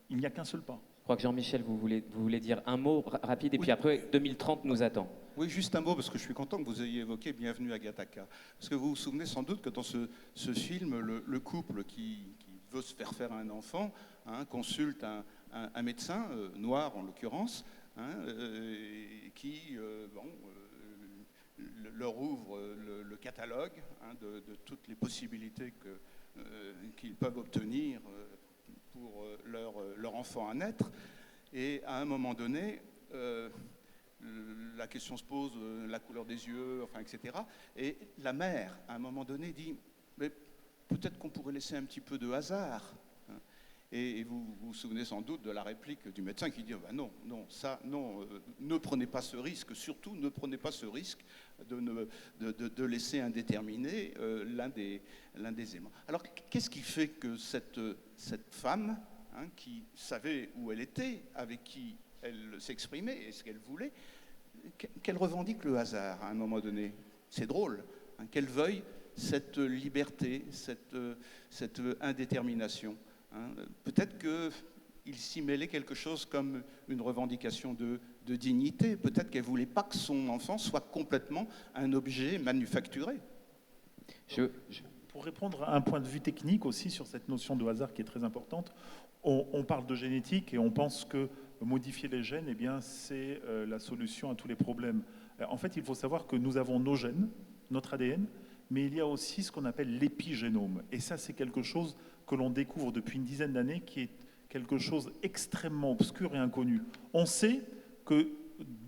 il n'y a qu'un seul pas. crois que Jean-Michel, vous voulez dire un mot rapide, et puis après, 2030 nous attend. Oui, juste un mot, parce que je suis content que vous ayez évoqué Bienvenue à Gattaca. Parce que vous vous souvenez sans doute que dans ce film, le couple qui veut se faire un enfant consulte un médecin, noir en l'occurrence, qui leur ouvre le catalogue de toutes les possibilités qu'ils peuvent obtenir pour leur enfant à naître. Et à un moment donné, la question se pose, la couleur des yeux, enfin, etc. Et la mère, à un moment donné, dit « Mais peut-être qu'on pourrait laisser un petit peu de hasard. » Et vous vous souvenez sans doute de la réplique du médecin qui dit bah non, ne prenez pas ce risque, surtout ne prenez pas ce risque de laisser indéterminé l'un des aimants. Alors qu'est-ce qui fait que cette femme, qui savait où elle était, avec qui elle s'exprimait et ce qu'elle voulait, qu'elle revendique le hasard à un moment donné? C'est drôle, qu'elle veuille cette liberté, cette indétermination. Peut-être qu'il s'y mêlait quelque chose comme une revendication de dignité. Peut-être qu'elle ne voulait pas que son enfant soit complètement un objet manufacturé. Pour répondre à un point de vue technique aussi sur cette notion de hasard qui est très importante, on parle de génétique et on pense que modifier les gènes, eh bien, c'est la solution à tous les problèmes. En fait, il faut savoir que nous avons nos gènes, notre ADN, mais il y a aussi ce qu'on appelle l'épigénome. Et ça, c'est quelque chose que l'on découvre depuis une dizaine d'années, qui est quelque chose extrêmement obscur et inconnu. On sait que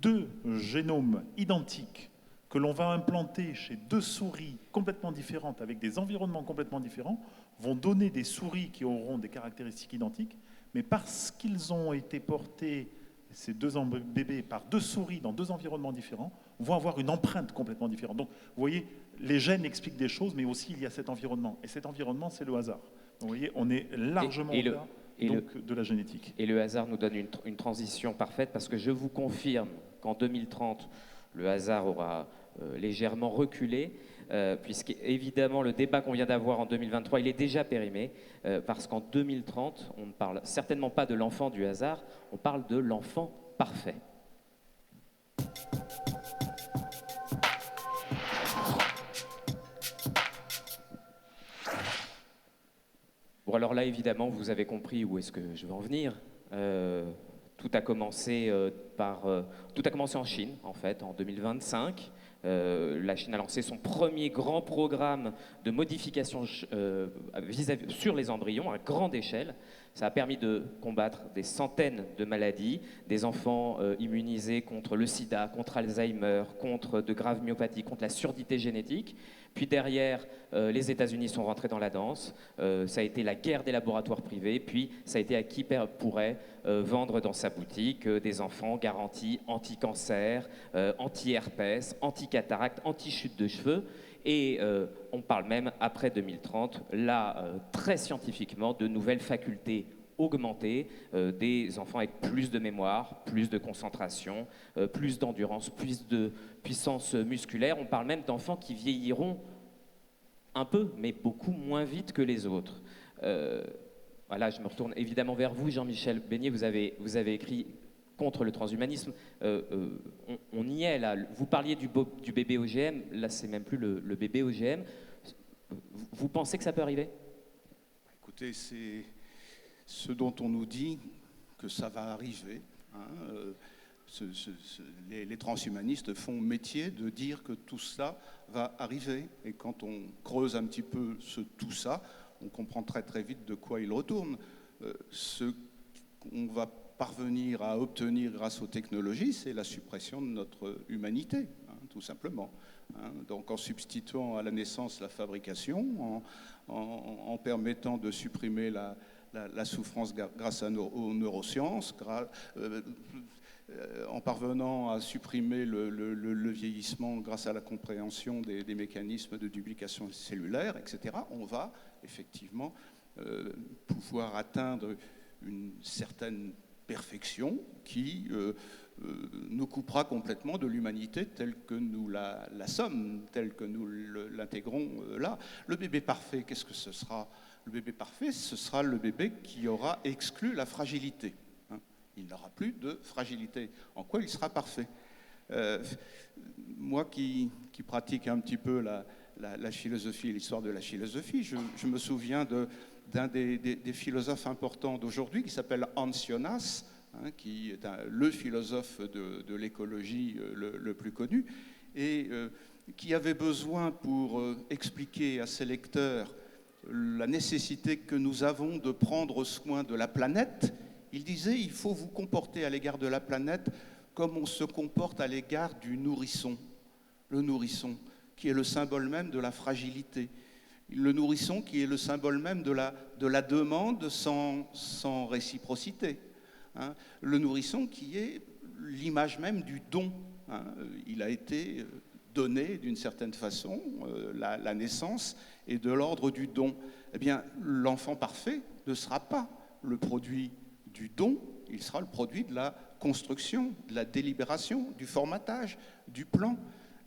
2 génomes identiques que l'on va implanter chez 2 souris complètement différentes, avec des environnements complètement différents, vont donner des souris qui auront des caractéristiques identiques, mais parce qu'ils ont été portés, ces 2 bébés, par 2 souris dans 2 environnements différents, vont avoir une empreinte complètement différente. Donc, vous voyez, les gènes expliquent des choses, mais aussi il y a cet environnement. Et cet environnement, c'est le hasard. Vous voyez, on est largement au-delà de la génétique. Et le hasard nous donne une transition parfaite, parce que je vous confirme qu'en 2030, le hasard aura légèrement reculé, puisqu'évidemment, le débat qu'on vient d'avoir en 2023, il est déjà périmé, parce qu'en 2030, on ne parle certainement pas de l'enfant du hasard, on parle de l'enfant parfait. Bon, alors là, évidemment, vous avez compris où est-ce que je veux en venir. Tout a commencé en Chine, en fait, en 2025. La Chine a lancé son premier grand programme de modification sur les embryons à grande échelle. Ça a permis de combattre des centaines de maladies, des enfants immunisés contre le sida, contre Alzheimer, contre de graves myopathies, contre la surdité génétique. Puis derrière, les États-Unis sont rentrés dans la danse. Ça a été la guerre des laboratoires privés. Puis ça a été à qui pourrait vendre dans sa boutique des enfants garantis anti-cancer, anti-herpès, anti-cataracte, anti-chute de cheveux. Et on parle même, après 2030, là, très scientifiquement, de nouvelles facultés augmentées, des enfants avec plus de mémoire, plus de concentration, plus d'endurance, plus de puissance musculaire. On parle même d'enfants qui vieilliront un peu, mais beaucoup moins vite que les autres. Voilà, je me retourne évidemment vers vous, Jean-Michel Beignet, vous avez écrit contre le transhumanisme. On y est là. Vous parliez du bébé OGM, là c'est même plus le bébé OGM. Vous pensez que ça peut arriver? Écoutez, c'est ce dont on nous dit que ça va arriver. Les transhumanistes font métier de dire que tout ça va arriver. Et quand on creuse un petit peu tout ça, on comprend très très vite de quoi il retourne. Ce qu'on va parvenir à obtenir grâce aux technologies, c'est la suppression de notre humanité, tout simplement. Donc en substituant à la naissance la fabrication, en permettant de supprimer la souffrance grâce aux neurosciences, en parvenant à supprimer le vieillissement grâce à la compréhension des mécanismes de duplication cellulaire, etc., on va effectivement pouvoir atteindre une certaine perfection qui nous coupera complètement de l'humanité telle que nous la sommes, telle que nous l'intégrons là. Le bébé parfait, qu'est-ce que ce sera? Le bébé parfait, ce sera le bébé qui aura exclu la fragilité. Il n'aura plus de fragilité. En quoi il sera parfait? Moi qui pratique un petit peu la philosophie et l'histoire de la philosophie, je me souviens d'un des philosophes importants d'aujourd'hui qui s'appelle Hans Jonas, qui est le philosophe de l'écologie le plus connu, et qui avait besoin pour expliquer à ses lecteurs la nécessité que nous avons de prendre soin de la planète. Il disait, il faut vous comporter à l'égard de la planète comme on se comporte à l'égard du nourrisson. Le nourrisson, qui est le symbole même de la fragilité. Le nourrisson qui est le symbole même de la demande sans réciprocité. Le nourrisson qui est l'image même du don. Il a été donné d'une certaine façon, la naissance est de l'ordre du don. Eh bien, l'enfant parfait ne sera pas le produit du don, il sera le produit de la construction, de la délibération, du formatage, du plan.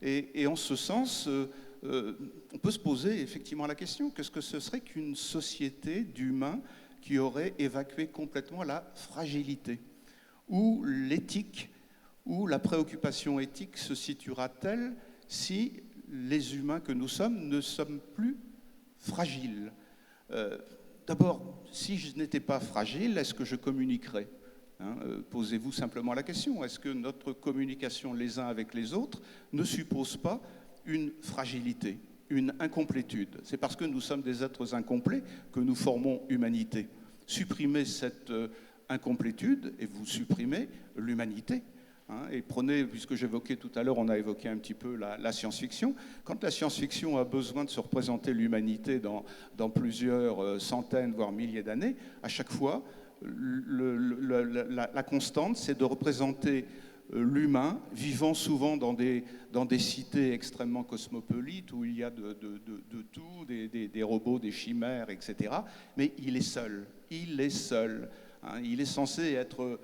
Et en ce sens, on peut se poser effectivement la question, qu'est-ce que ce serait qu'une société d'humains qui aurait évacué complètement la fragilité? Où l'éthique, où la préoccupation éthique se situera-t-elle si les humains que nous sommes ne sommes plus fragiles? D'abord, si je n'étais pas fragile, est-ce que je communiquerais? Posez-vous simplement la question. Est-ce que notre communication les uns avec les autres ne suppose pas une fragilité, une incomplétude? C'est parce que nous sommes des êtres incomplets que nous formons humanité. Supprimez cette incomplétude et vous supprimez l'humanité. Et prenez, puisque j'évoquais tout à l'heure, on a évoqué un petit peu la science-fiction. Quand la science-fiction a besoin de se représenter l'humanité dans plusieurs centaines, voire milliers d'années, à chaque fois, la constante, c'est de représenter l'humain vivant souvent dans des cités extrêmement cosmopolites où il y a de tout, des robots, des chimères, etc. Mais il est seul. Il est seul. Il est censé être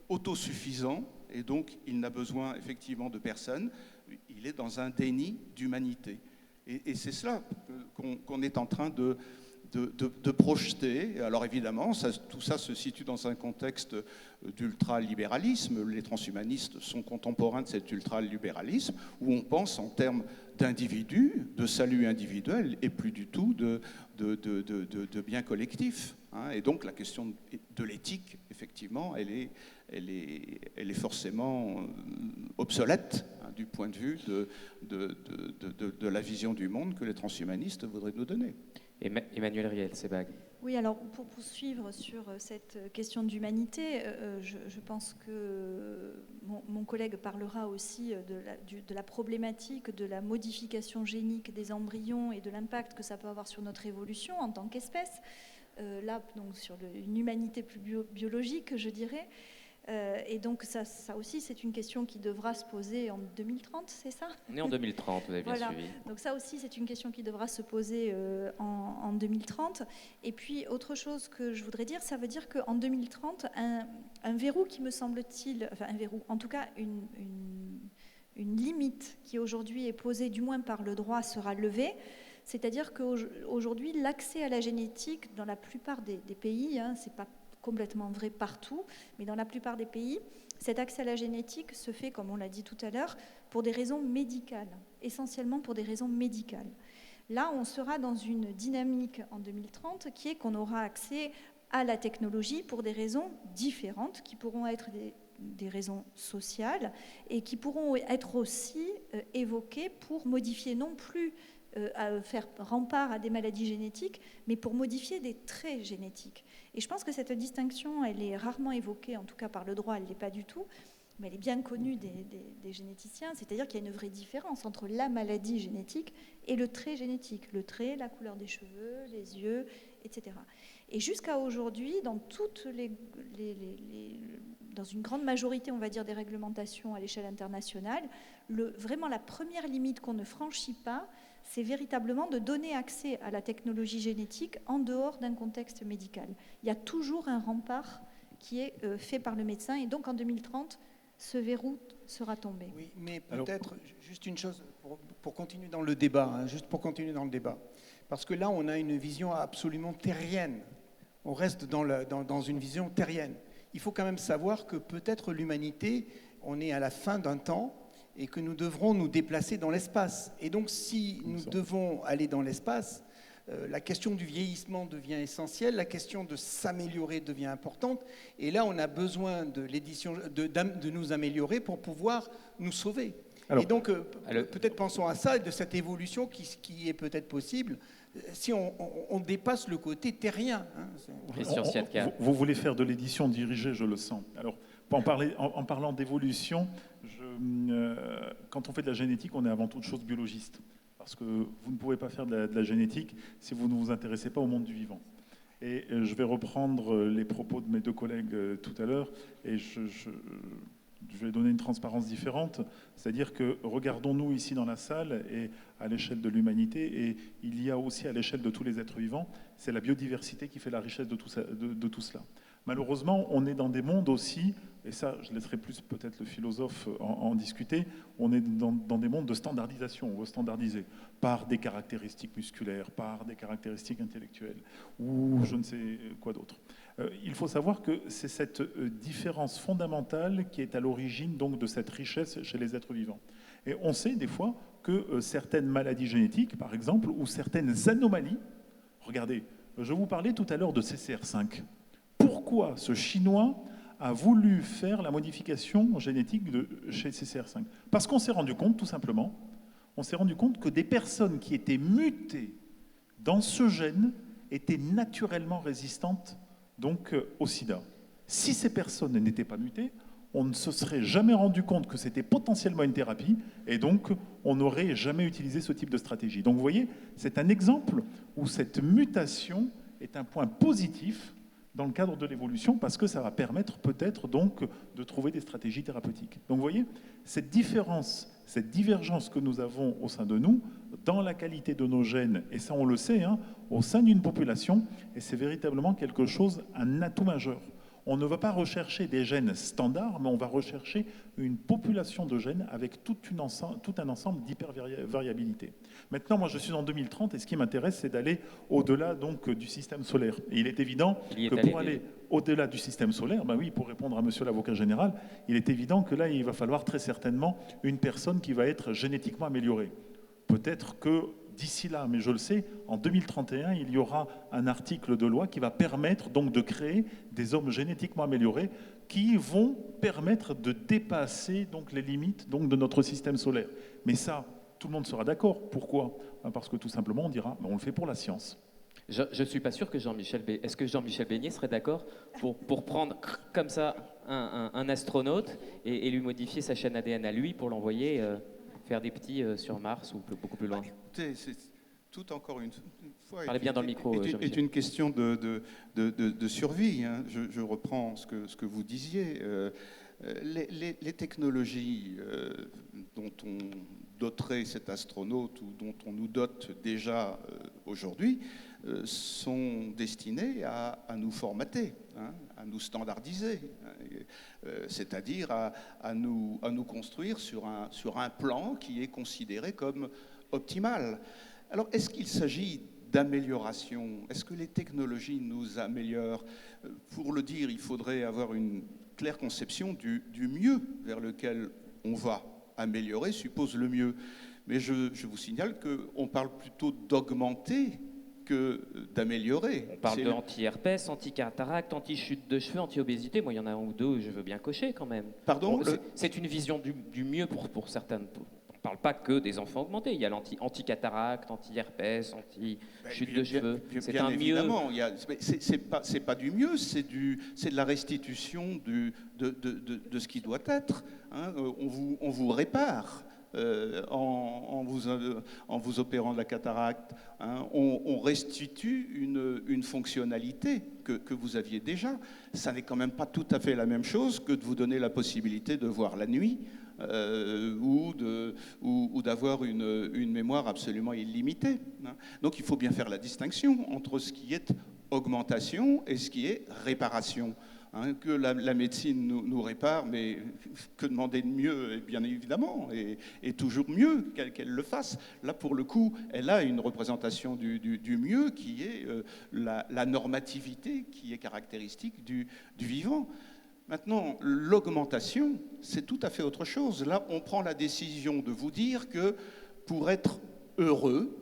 autosuffisant et donc il n'a besoin effectivement de personne. Il est dans un déni d'humanité. Et c'est cela qu'on est en train de projeter. Alors évidemment, tout ça se situe dans un contexte d'ultralibéralisme. Les transhumanistes sont contemporains de cet ultralibéralisme où on pense en termes d'individus, de salut individuel et plus du tout de bien collectif. Et donc la question de l'éthique, effectivement, elle est forcément obsolète du point de vue de la vision du monde que les transhumanistes voudraient nous donner. Emmanuel Riel-Sebag. Oui, alors pour poursuivre sur cette question d'humanité, je pense que mon collègue parlera aussi de la problématique de la modification génique des embryons et de l'impact que ça peut avoir sur notre évolution en tant qu'espèce. Là, donc, sur une humanité plus biologique, je dirais. Et donc ça aussi, c'est une question qui devra se poser en 2030, c'est ça? On est en 2030, vous avez bien suivi. Donc ça aussi, c'est une question qui devra se poser en 2030. Et puis, autre chose que je voudrais dire, ça veut dire qu'en 2030, un verrou qui me semble-t-il, enfin un verrou, en tout cas une limite qui aujourd'hui est posée, du moins par le droit, sera levée. C'est-à-dire qu'aujourd'hui, l'accès à la génétique, dans la plupart des pays, c'est pas complètement vrai partout, mais dans la plupart des pays, cet accès à la génétique se fait, comme on l'a dit tout à l'heure, pour des raisons médicales, essentiellement pour des raisons médicales. Là, on sera dans une dynamique en 2030 qui est qu'on aura accès à la technologie pour des raisons différentes, qui pourront être des raisons sociales et qui pourront être aussi évoquées pour modifier non plus à faire rempart à des maladies génétiques, mais pour modifier des traits génétiques. Et je pense que cette distinction, elle est rarement évoquée, en tout cas par le droit, elle ne l'est pas du tout, mais elle est bien connue des généticiens, c'est-à-dire qu'il y a une vraie différence entre la maladie génétique et le trait génétique. Le trait, la couleur des cheveux, les yeux, etc. Et jusqu'à aujourd'hui, dans dans une grande majorité, on va dire, des réglementations à l'échelle internationale, vraiment la première limite qu'on ne franchit pas, c'est véritablement de donner accès à la technologie génétique en dehors d'un contexte médical. Il y a toujours un rempart qui est fait par le médecin, et donc en 2030, ce verrou sera tombé. Oui, mais peut-être juste une chose pour continuer dans le débat, juste pour continuer dans le débat. Parce que là, on a une vision absolument terrienne. On reste dans une vision terrienne. il faut quand même savoir que peut-être l'humanité, on est à la fin d'un temps et que nous devrons nous déplacer dans l'espace. Et donc, si nous devons aller dans l'espace, la question du vieillissement devient essentielle, la question de s'améliorer devient importante, et là on a besoin de l'édition, de nous améliorer pour pouvoir nous sauver. Alors, et donc peut-être pensons à ça, de cette évolution qui est peut-être possible, si on dépasse le côté terrien. Hein. Vous voulez faire de l'édition dirigée, je le sens. Alors, en parlant d'évolution, quand on fait de la génétique, on est avant toute chose biologiste. Parce que vous ne pouvez pas faire de la génétique si vous ne vous intéressez pas au monde du vivant. Et je vais reprendre les propos de mes deux collègues tout à l'heure, et je vais donner une transparence différente. C'est-à-dire que regardons-nous ici dans la salle et à l'échelle de l'humanité, et il y a aussi à l'échelle de tous les êtres vivants, c'est la biodiversité qui fait la richesse de tout cela. Malheureusement, on est dans des mondes aussi, et ça, je laisserai plus peut-être le philosophe en discuter, on est dans des mondes de standardisation. On veut standardiser par des caractéristiques musculaires, par des caractéristiques intellectuelles, ou je ne sais quoi d'autre. Il faut savoir que c'est cette différence fondamentale qui est à l'origine donc de cette richesse chez les êtres vivants. Et on sait des fois que certaines maladies génétiques, par exemple, ou certaines anomalies, regardez, je vous parlais tout à l'heure de CCR5. Pourquoi ce Chinois a voulu faire la modification génétique chez CCR5 ? Parce qu'on s'est rendu compte, tout simplement, que des personnes qui étaient mutées dans ce gène étaient naturellement résistantes donc, au sida. Si ces personnes n'étaient pas mutées, on ne se serait jamais rendu compte que c'était potentiellement une thérapie, et donc on n'aurait jamais utilisé ce type de stratégie. Donc vous voyez, c'est un exemple où cette mutation est un point positif dans le cadre de l'évolution, parce que ça va permettre peut-être donc de trouver des stratégies thérapeutiques. Donc vous voyez, cette différence, cette divergence que nous avons au sein de nous, dans la qualité de nos gènes, et ça on le sait, hein, au sein d'une population, et c'est véritablement quelque chose, un atout majeur. On ne va pas rechercher des gènes standards, mais on va rechercher une population de gènes avec tout un ensemble d'hypervariabilité. Maintenant, moi, je suis en 2030 et ce qui m'intéresse, c'est d'aller au-delà donc du système solaire. Et il est évident que pour aller au-delà du système solaire, ben oui, pour répondre à monsieur l'avocat général, il est évident que là, il va falloir très certainement une personne qui va être génétiquement améliorée. Peut-être que d'ici là, mais je le sais, en 2031, il y aura un article de loi qui va permettre donc de créer des hommes génétiquement améliorés qui vont permettre de dépasser donc les limites donc de notre système solaire. Mais ça, tout le monde sera d'accord. Pourquoi ? Parce que tout simplement, on dira, on le fait pour la science. Je ne suis pas sûr que est-ce que Jean-Michel Beignet serait d'accord pour prendre comme ça un astronaute et lui modifier sa chaîne ADN à lui pour l'envoyer faire des petits sur Mars ou beaucoup plus loin. Écoutez, c'est tout encore une fois. Parlez bien dans le micro. C'est une question de survie. Hein. Je reprends ce que vous disiez. Les technologies dont on doterait cet astronaute ou dont on nous dote déjà aujourd'hui sont destinées à nous formater, hein, à nous standardiser, c'est-à-dire à nous construire sur un plan qui est considéré comme optimal. Alors, est-ce qu'il s'agit d'amélioration ? Est-ce que les technologies nous améliorent ? Pour le dire, il faudrait avoir une claire conception du mieux vers lequel on va. Améliorer suppose le mieux. Mais je vous signale qu'on parle plutôt d'augmenter que d'améliorer. On parle d'anti-herpès, anti-cataracte, anti-chute de cheveux, anti-obésité. Moi, il y en a un ou deux, je veux bien cocher quand même. Pardon ? C'est une vision du mieux pour certaines. On ne parle pas que des enfants augmentés. Il y a l'anti-cataracte, anti-herpès, anti-chute de cheveux. C'est un mieux. C'est pas du mieux, c'est de la restitution de ce qui doit être. Hein. On vous répare. En vous opérant de la cataracte, hein, on restitue une fonctionnalité que vous aviez déjà. Ça n'est quand même pas tout à fait la même chose que de vous donner la possibilité de voir la nuit ou d'avoir une mémoire absolument illimitée. Hein. Donc il faut bien faire la distinction entre ce qui est augmentation et ce qui est réparation. Hein, que la médecine nous répare, mais que demander de mieux, bien évidemment, et toujours mieux qu'elle le fasse. Là, pour le coup, elle a une représentation du mieux qui est la normativité qui est caractéristique du vivant. Maintenant, l'augmentation, c'est tout à fait autre chose. Là, on prend la décision de vous dire que pour être heureux,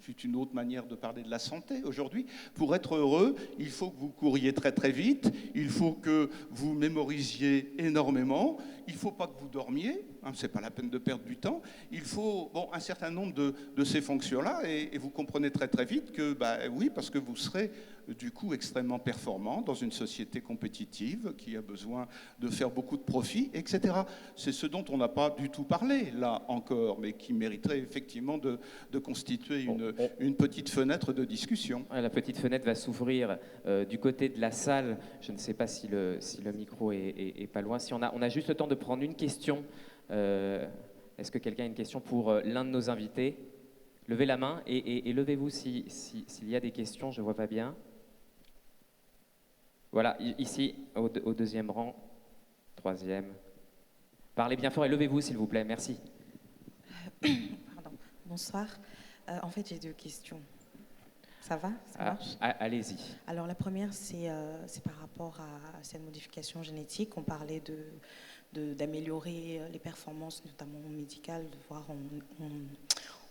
c'est une autre manière de parler de la santé aujourd'hui, pour être heureux, il faut que vous couriez très très vite, il faut que vous mémorisiez énormément, il ne faut pas que vous dormiez, hein, ce n'est pas la peine de perdre du temps, il faut un certain nombre de ces fonctions-là, et vous comprenez très très vite que, oui, parce que vous serez du coup extrêmement performant dans une société compétitive qui a besoin de faire beaucoup de profits, etc. C'est ce dont on n'a pas du tout parlé là encore, mais qui mériterait effectivement de constituer une petite fenêtre de discussion. La petite fenêtre va s'ouvrir du côté de la salle. Je ne sais pas si le micro est pas loin. Si on a juste le temps de prendre une question. Est-ce que quelqu'un a une question pour l'un de nos invités? Levez la main et levez-vous s'il y a des questions. Je ne vois pas bien. Voilà, ici, au deuxième rang, troisième. Parlez bien fort et levez-vous, s'il vous plaît. Merci. Pardon. Bonsoir. En fait, j'ai deux questions. Ça va? Ça marche? Allez-y. Alors, la première, c'est par rapport à cette modification génétique. On parlait d'améliorer les performances, notamment médicales, voire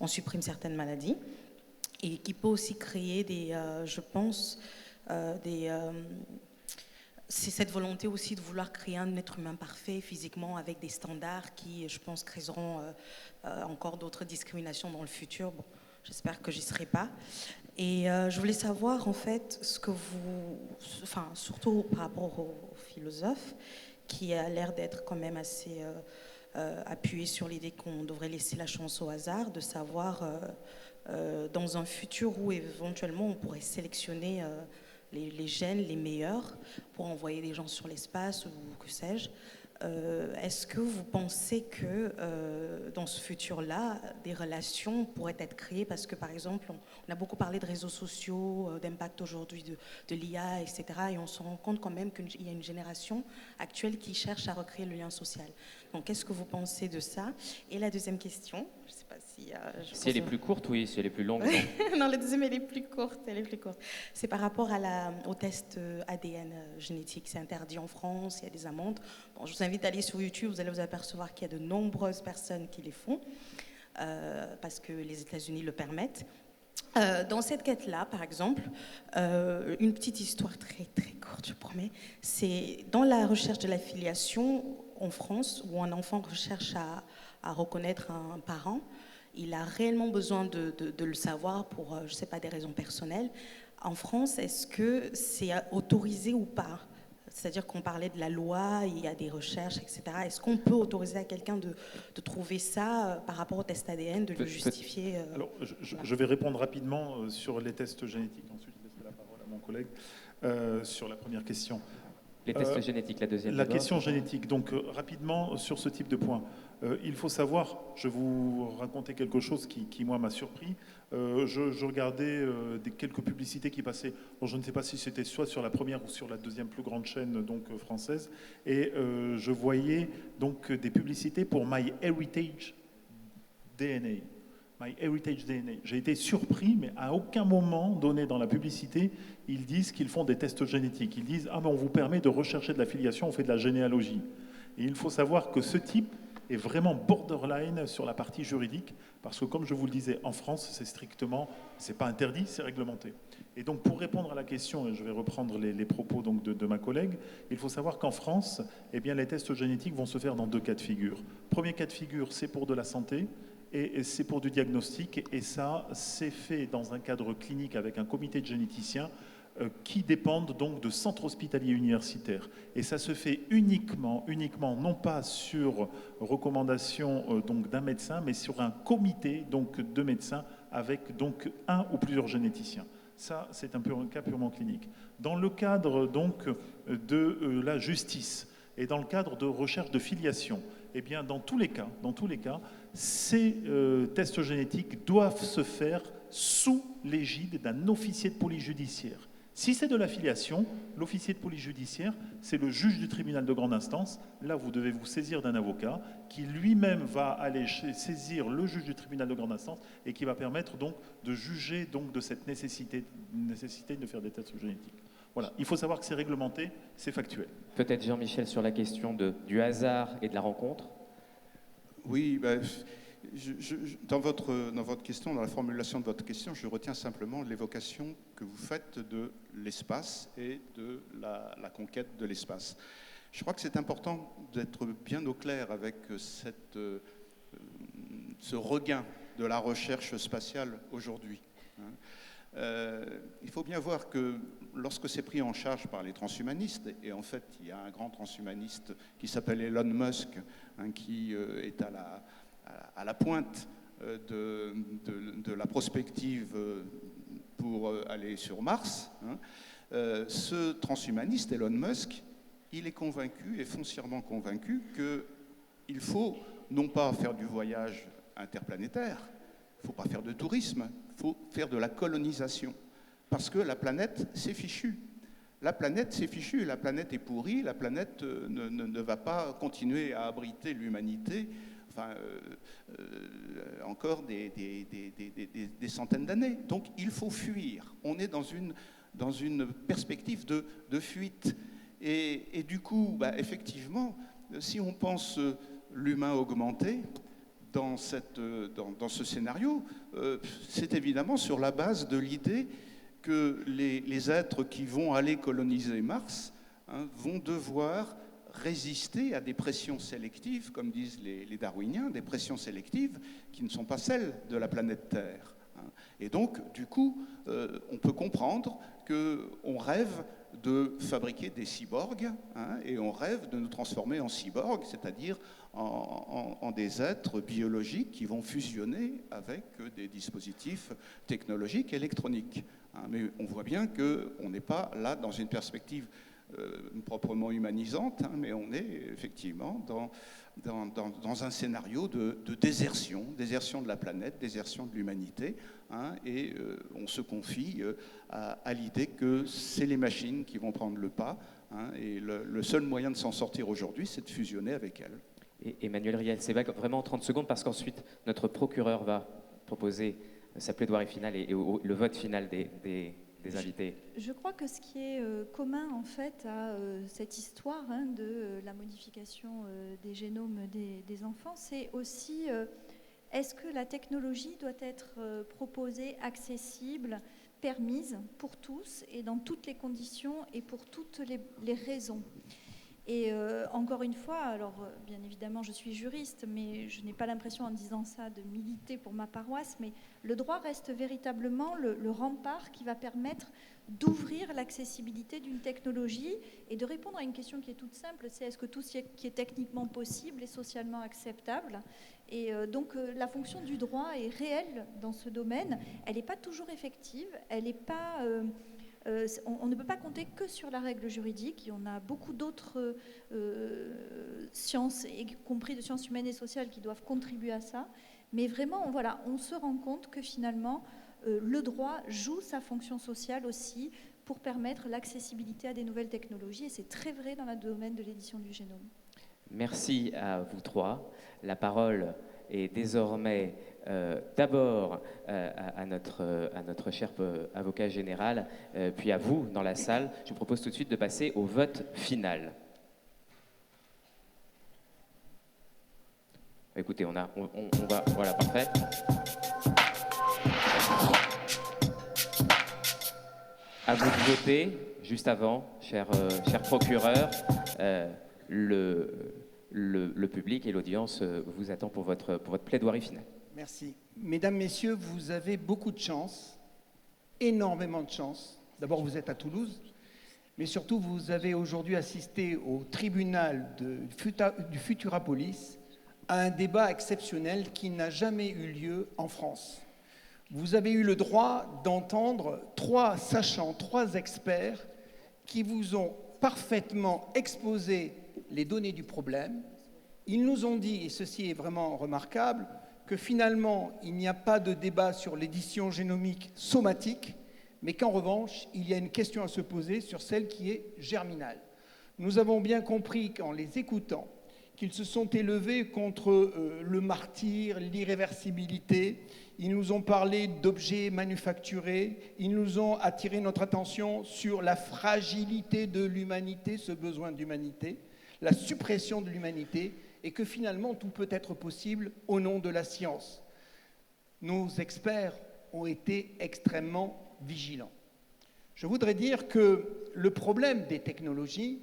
on supprime certaines maladies. Et qui peut aussi créer je pense, c'est cette volonté aussi de vouloir créer un être humain parfait physiquement avec des standards qui, je pense, créeront encore d'autres discriminations dans le futur. Bon, j'espère que j'y serai pas. Et je voulais savoir, en fait, ce que surtout par rapport aux philosophes, qui a l'air d'être quand même assez appuyé sur l'idée qu'on devrait laisser la chance au hasard, de savoir dans un futur où éventuellement on pourrait sélectionner les gènes les meilleurs pour envoyer des gens sur l'espace ou que sais-je. Est-ce que vous pensez que dans ce futur-là, des relations pourraient être créées? Parce que, par exemple, on a beaucoup parlé de réseaux sociaux, d'impact aujourd'hui de l'IA, etc. Et on se rend compte quand même qu'il y a une génération actuelle qui cherche à recréer le lien social. Donc, qu'est-ce que vous pensez de ça? Et la deuxième question, je ne sais pas si... Si elle est plus courte, oui. Si elle est plus longue, non. Non, la deuxième, elle est plus courte. C'est par rapport au test ADN génétique. C'est interdit en France, il y a des amendes. Bon, je vous invite à aller sur YouTube, vous allez vous apercevoir qu'il y a de nombreuses personnes qui les font, parce que les États-Unis le permettent. Dans cette quête-là, par exemple, une petite histoire très, très courte, je promets, c'est dans la recherche de la filiation en France, où un enfant recherche à reconnaître un parent, il a réellement besoin de le savoir pour, je ne sais pas, des raisons personnelles. En France, est-ce que c'est autorisé ou pas? C'est-à-dire qu'on parlait de la loi, il y a des recherches, etc. Est-ce qu'on peut autoriser à quelqu'un de trouver ça par rapport au test ADN, de le justifier Alors, je vais répondre rapidement sur les tests génétiques. Ensuite, je laisserai la parole à mon collègue sur la première question. Les tests génétiques, la deuxième. La question génétique. Donc, rapidement, sur ce type de point. Il faut savoir, je vais vous raconter quelque chose qui moi, m'a surpris. Je regardais quelques publicités qui passaient. Bon, je ne sais pas si c'était soit sur la première ou sur la deuxième plus grande chaîne donc, française. Et je voyais donc des publicités pour MyHeritage DNA. MyHeritage DNA. J'ai été surpris, mais à aucun moment donné dans la publicité, ils disent qu'ils font des tests génétiques. Ils disent « Ah, mais on vous permet de rechercher de la filiation, on fait de la généalogie ». Et il faut savoir que ce type est vraiment borderline sur la partie juridique, parce que comme je vous le disais, en France, c'est strictement, c'est pas interdit, c'est réglementé. Et donc pour répondre à la question, et je vais reprendre les propos donc, de ma collègue, il faut savoir qu'en France, eh bien, les tests génétiques vont se faire dans deux cas de figure. Premier cas de figure, c'est pour de la santé, et c'est pour du diagnostic, et ça, c'est fait dans un cadre clinique avec un comité de généticiens qui dépendent donc de centres hospitaliers universitaires. Et ça se fait uniquement non pas sur recommandation donc d'un médecin, mais sur un comité donc de médecins avec donc un ou plusieurs généticiens. Ça, c'est un cas purement clinique. Dans le cadre donc de la justice et dans le cadre de recherche de filiation, eh bien, dans tous les cas, ces tests génétiques doivent se faire sous l'égide d'un officier de police judiciaire. Si c'est de l'affiliation, l'officier de police judiciaire, c'est le juge du tribunal de grande instance. Là, vous devez vous saisir d'un avocat qui lui-même va aller saisir le juge du tribunal de grande instance et qui va permettre donc de juger donc de cette nécessité de faire des tests génétiques. Voilà, il faut savoir que c'est réglementé, c'est factuel. Peut-être Jean-Michel sur la question du hasard et de la rencontre. Oui, ben, dans votre question, dans la formulation de votre question, je retiens simplement l'évocation que vous faites de l'espace et de la conquête de l'espace. Je crois que c'est important d'être bien au clair avec ce regain de la recherche spatiale aujourd'hui. Il faut bien voir que lorsque c'est pris en charge par les transhumanistes, et en fait il y a un grand transhumaniste qui s'appelle Elon Musk, qui est à la pointe de la prospective pour aller sur Mars, ce transhumaniste Elon Musk, il est convaincu, et foncièrement convaincu, qu'il faut non pas faire du voyage interplanétaire, il ne faut pas faire de tourisme, il faut faire de la colonisation. Parce que la planète, c'est fichu. La planète, c'est fichu, la planète est pourrie, la planète ne va pas continuer à abriter l'humanité encore des centaines d'années. Donc il faut fuir. On est dans une perspective de fuite. Et du coup, effectivement, si on pense l'humain augmenté dans ce scénario, c'est évidemment sur la base de l'idée que les êtres qui vont aller coloniser Mars vont devoir résister à des pressions sélectives, comme disent les darwiniens, des pressions sélectives qui ne sont pas celles de la planète Terre. Et donc, du coup, on peut comprendre qu'on rêve de fabriquer des cyborgs, et on rêve de nous transformer en cyborgs, c'est-à-dire en des êtres biologiques qui vont fusionner avec des dispositifs technologiques électroniques. Mais on voit bien qu'on n'est pas là dans une perspective proprement humanisante, mais on est effectivement dans un scénario de désertion de la planète, désertion de l'humanité, et on se confie à l'idée que c'est les machines qui vont prendre le pas, et le seul moyen de s'en sortir aujourd'hui, c'est de fusionner avec elles. Et Emmanuel Riel-Sébac, vraiment en 30 secondes, parce qu'ensuite notre procureur va proposer sa plaidoirie finale et le vote final des invités. Je crois que ce qui est commun en fait à cette histoire de la modification des génomes des enfants, c'est aussi est-ce que la technologie doit être proposée, accessible, permise pour tous et dans toutes les conditions et pour toutes les raisons. Et encore une fois, alors bien évidemment je suis juriste, mais je n'ai pas l'impression en disant ça de militer pour ma paroisse, mais le droit reste véritablement le rempart qui va permettre d'ouvrir l'accessibilité d'une technologie et de répondre à une question qui est toute simple, c'est est-ce que tout ce qui est techniquement possible est socialement acceptable ? Et donc la fonction du droit est réelle dans ce domaine, elle n'est pas toujours effective, elle n'est pas... on ne peut pas compter que sur la règle juridique. Il y en a beaucoup d'autres sciences, y compris de sciences humaines et sociales, qui doivent contribuer à ça. Mais vraiment, voilà, on se rend compte que finalement, le droit joue sa fonction sociale aussi pour permettre l'accessibilité à des nouvelles technologies. Et c'est très vrai dans le domaine de l'édition du génome. Merci à vous trois. La parole est désormais d'abord à notre cher avocat général, puis à vous dans la salle. Je vous propose tout de suite de passer au vote final. Écoutez, on va... Voilà, parfait. À vous de voter. Juste avant, cher procureur, le public et l'audience vous attend pour votre plaidoirie finale. Merci. Mesdames, Messieurs, vous avez beaucoup de chance, énormément de chance. D'abord, vous êtes à Toulouse, mais surtout, vous avez aujourd'hui assisté au tribunal du Futurapolis à un débat exceptionnel qui n'a jamais eu lieu en France. Vous avez eu le droit d'entendre 3 sachants, 3 experts qui vous ont parfaitement exposé les données du problème. Ils nous ont dit, et ceci est vraiment remarquable, que finalement, il n'y a pas de débat sur l'édition génomique somatique, mais qu'en revanche, il y a une question à se poser sur celle qui est germinale. Nous avons bien compris, qu'en les écoutant, qu'ils se sont élevés contre le martyre, l'irréversibilité. Ils nous ont parlé d'objets manufacturés. Ils nous ont attiré notre attention sur la fragilité de l'humanité, ce besoin d'humanité, la suppression de l'humanité, et que finalement tout peut être possible au nom de la science. Nos experts ont été extrêmement vigilants. Je voudrais dire que le problème des technologies,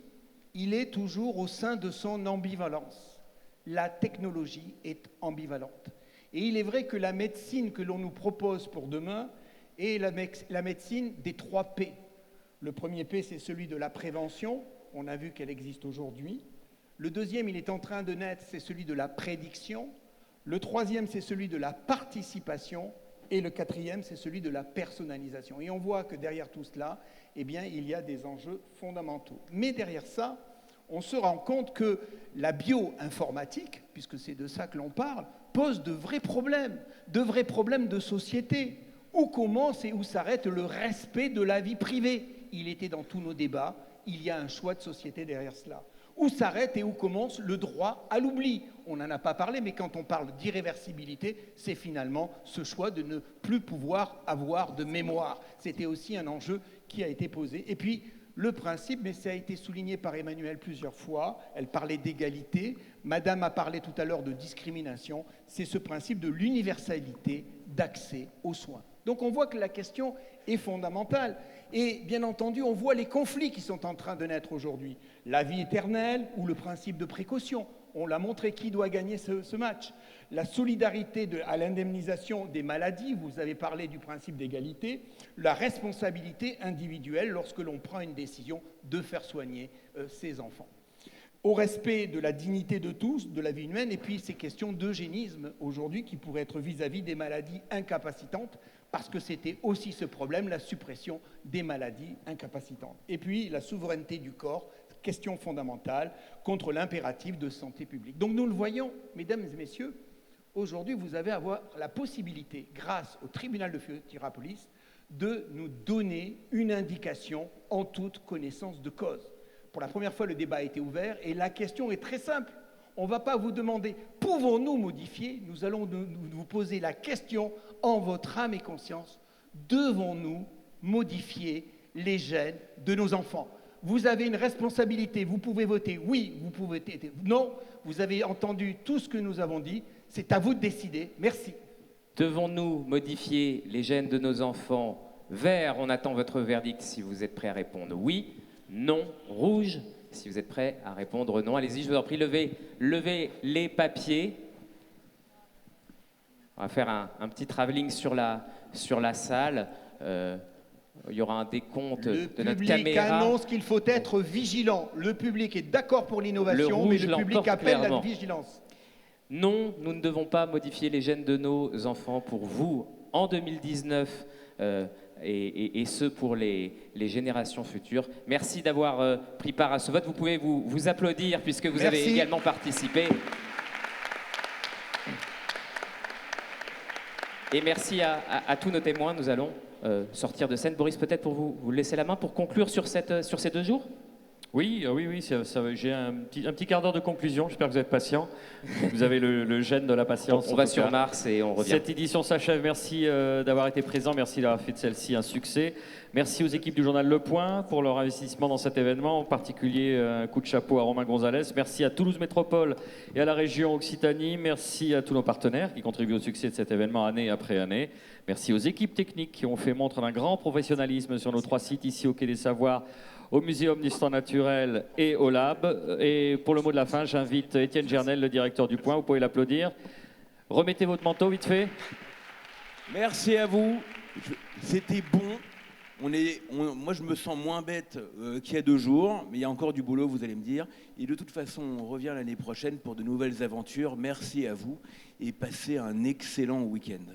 il est toujours au sein de son ambivalence. La technologie est ambivalente. Et il est vrai que la médecine que l'on nous propose pour demain est la médecine des 3 P. Le premier P, c'est celui de la prévention. On a vu qu'elle existe aujourd'hui. Le deuxième, il est en train de naître, c'est celui de la prédiction. Le troisième, c'est celui de la participation. Et le quatrième, c'est celui de la personnalisation. Et on voit que derrière tout cela, eh bien, il y a des enjeux fondamentaux. Mais derrière ça, on se rend compte que la bioinformatique, puisque c'est de ça que l'on parle, pose de vrais problèmes de société. Où commence et où s'arrête le respect de la vie privée? Il était dans tous nos débats, il y a un choix de société derrière cela. Où s'arrête et où commence le droit à l'oubli? On n'en a pas parlé, mais quand on parle d'irréversibilité, c'est finalement ce choix de ne plus pouvoir avoir de mémoire. C'était aussi un enjeu qui a été posé. Et puis, le principe, mais ça a été souligné par Emmanuelle plusieurs fois, elle parlait d'égalité, Madame a parlé tout à l'heure de discrimination, c'est ce principe de l'universalité d'accès aux soins. Donc on voit que la question est fondamentale. Et bien entendu, on voit les conflits qui sont en train de naître aujourd'hui. La vie éternelle ou le principe de précaution. On l'a montré, qui doit gagner ce match. La solidarité à l'indemnisation des maladies, vous avez parlé du principe d'égalité. La responsabilité individuelle lorsque l'on prend une décision de faire soigner ses enfants. Au respect de la dignité de tous, de la vie humaine, et puis ces questions d'eugénisme aujourd'hui qui pourraient être vis-à-vis des maladies incapacitantes, parce que c'était aussi ce problème, la suppression des maladies incapacitantes. Et puis la souveraineté du corps, question fondamentale, contre l'impératif de santé publique. Donc nous le voyons, mesdames et messieurs, aujourd'hui vous allez avoir la possibilité, grâce au tribunal de Futurapolis, de nous donner une indication en toute connaissance de cause. Pour la première fois, le débat a été ouvert et la question est très simple. On ne va pas vous demander « pouvons-nous modifier ?» Nous allons vous poser la question en votre âme et conscience. Devons-nous modifier les gènes de nos enfants? Vous avez une responsabilité, vous pouvez voter oui, vous pouvez voter non. Vous avez entendu tout ce que nous avons dit. C'est à vous de décider. Merci. Devons-nous modifier les gènes de nos enfants? Vert, on attend votre verdict si vous êtes prêt à répondre oui. Non, rouge, si vous êtes prêt à répondre non. Allez-y, je vous en prie, levez les papiers. On va faire un petit travelling sur la salle. Il y aura un décompte de notre caméra. Le public annonce qu'il faut être vigilant. Le public est d'accord pour l'innovation, mais le public appelle la vigilance. Non, nous ne devons pas modifier les gènes de nos enfants pour vous en 2019. Et ce pour les générations futures. Merci d'avoir pris part à ce vote. Vous pouvez vous applaudir puisque vous avez également participé. Et merci à tous nos témoins. Nous allons sortir de scène. Boris, peut-être pour vous laisser la main pour conclure sur ces 2 jours. Oui, j'ai un petit quart d'heure de conclusion. J'espère que vous êtes patient. Vous avez le gène de la patience. On va sur Mars et on revient. Cette édition s'achève. Merci d'avoir été présent. Merci d'avoir fait de celle-ci un succès. Merci aux équipes du journal Le Point pour leur investissement dans cet événement. En particulier, un coup de chapeau à Romain Gonzalez. Merci à Toulouse Métropole et à la région Occitanie. Merci à tous nos partenaires qui contribuent au succès de cet événement année après année. Merci aux équipes techniques qui ont fait montre d'un grand professionnalisme sur nos 3 sites, ici au Quai des Savoirs, au Muséum d'Histoire Naturelle et au Lab. Et pour le mot de la fin, j'invite Étienne Gernel, le directeur du Point. Vous pouvez l'applaudir. Remettez votre manteau, vite fait. Merci à vous. C'était bon. Moi, je me sens moins bête qu'il y a 2 jours, mais il y a encore du boulot, vous allez me dire. Et de toute façon, on revient l'année prochaine pour de nouvelles aventures. Merci à vous et passez un excellent week-end.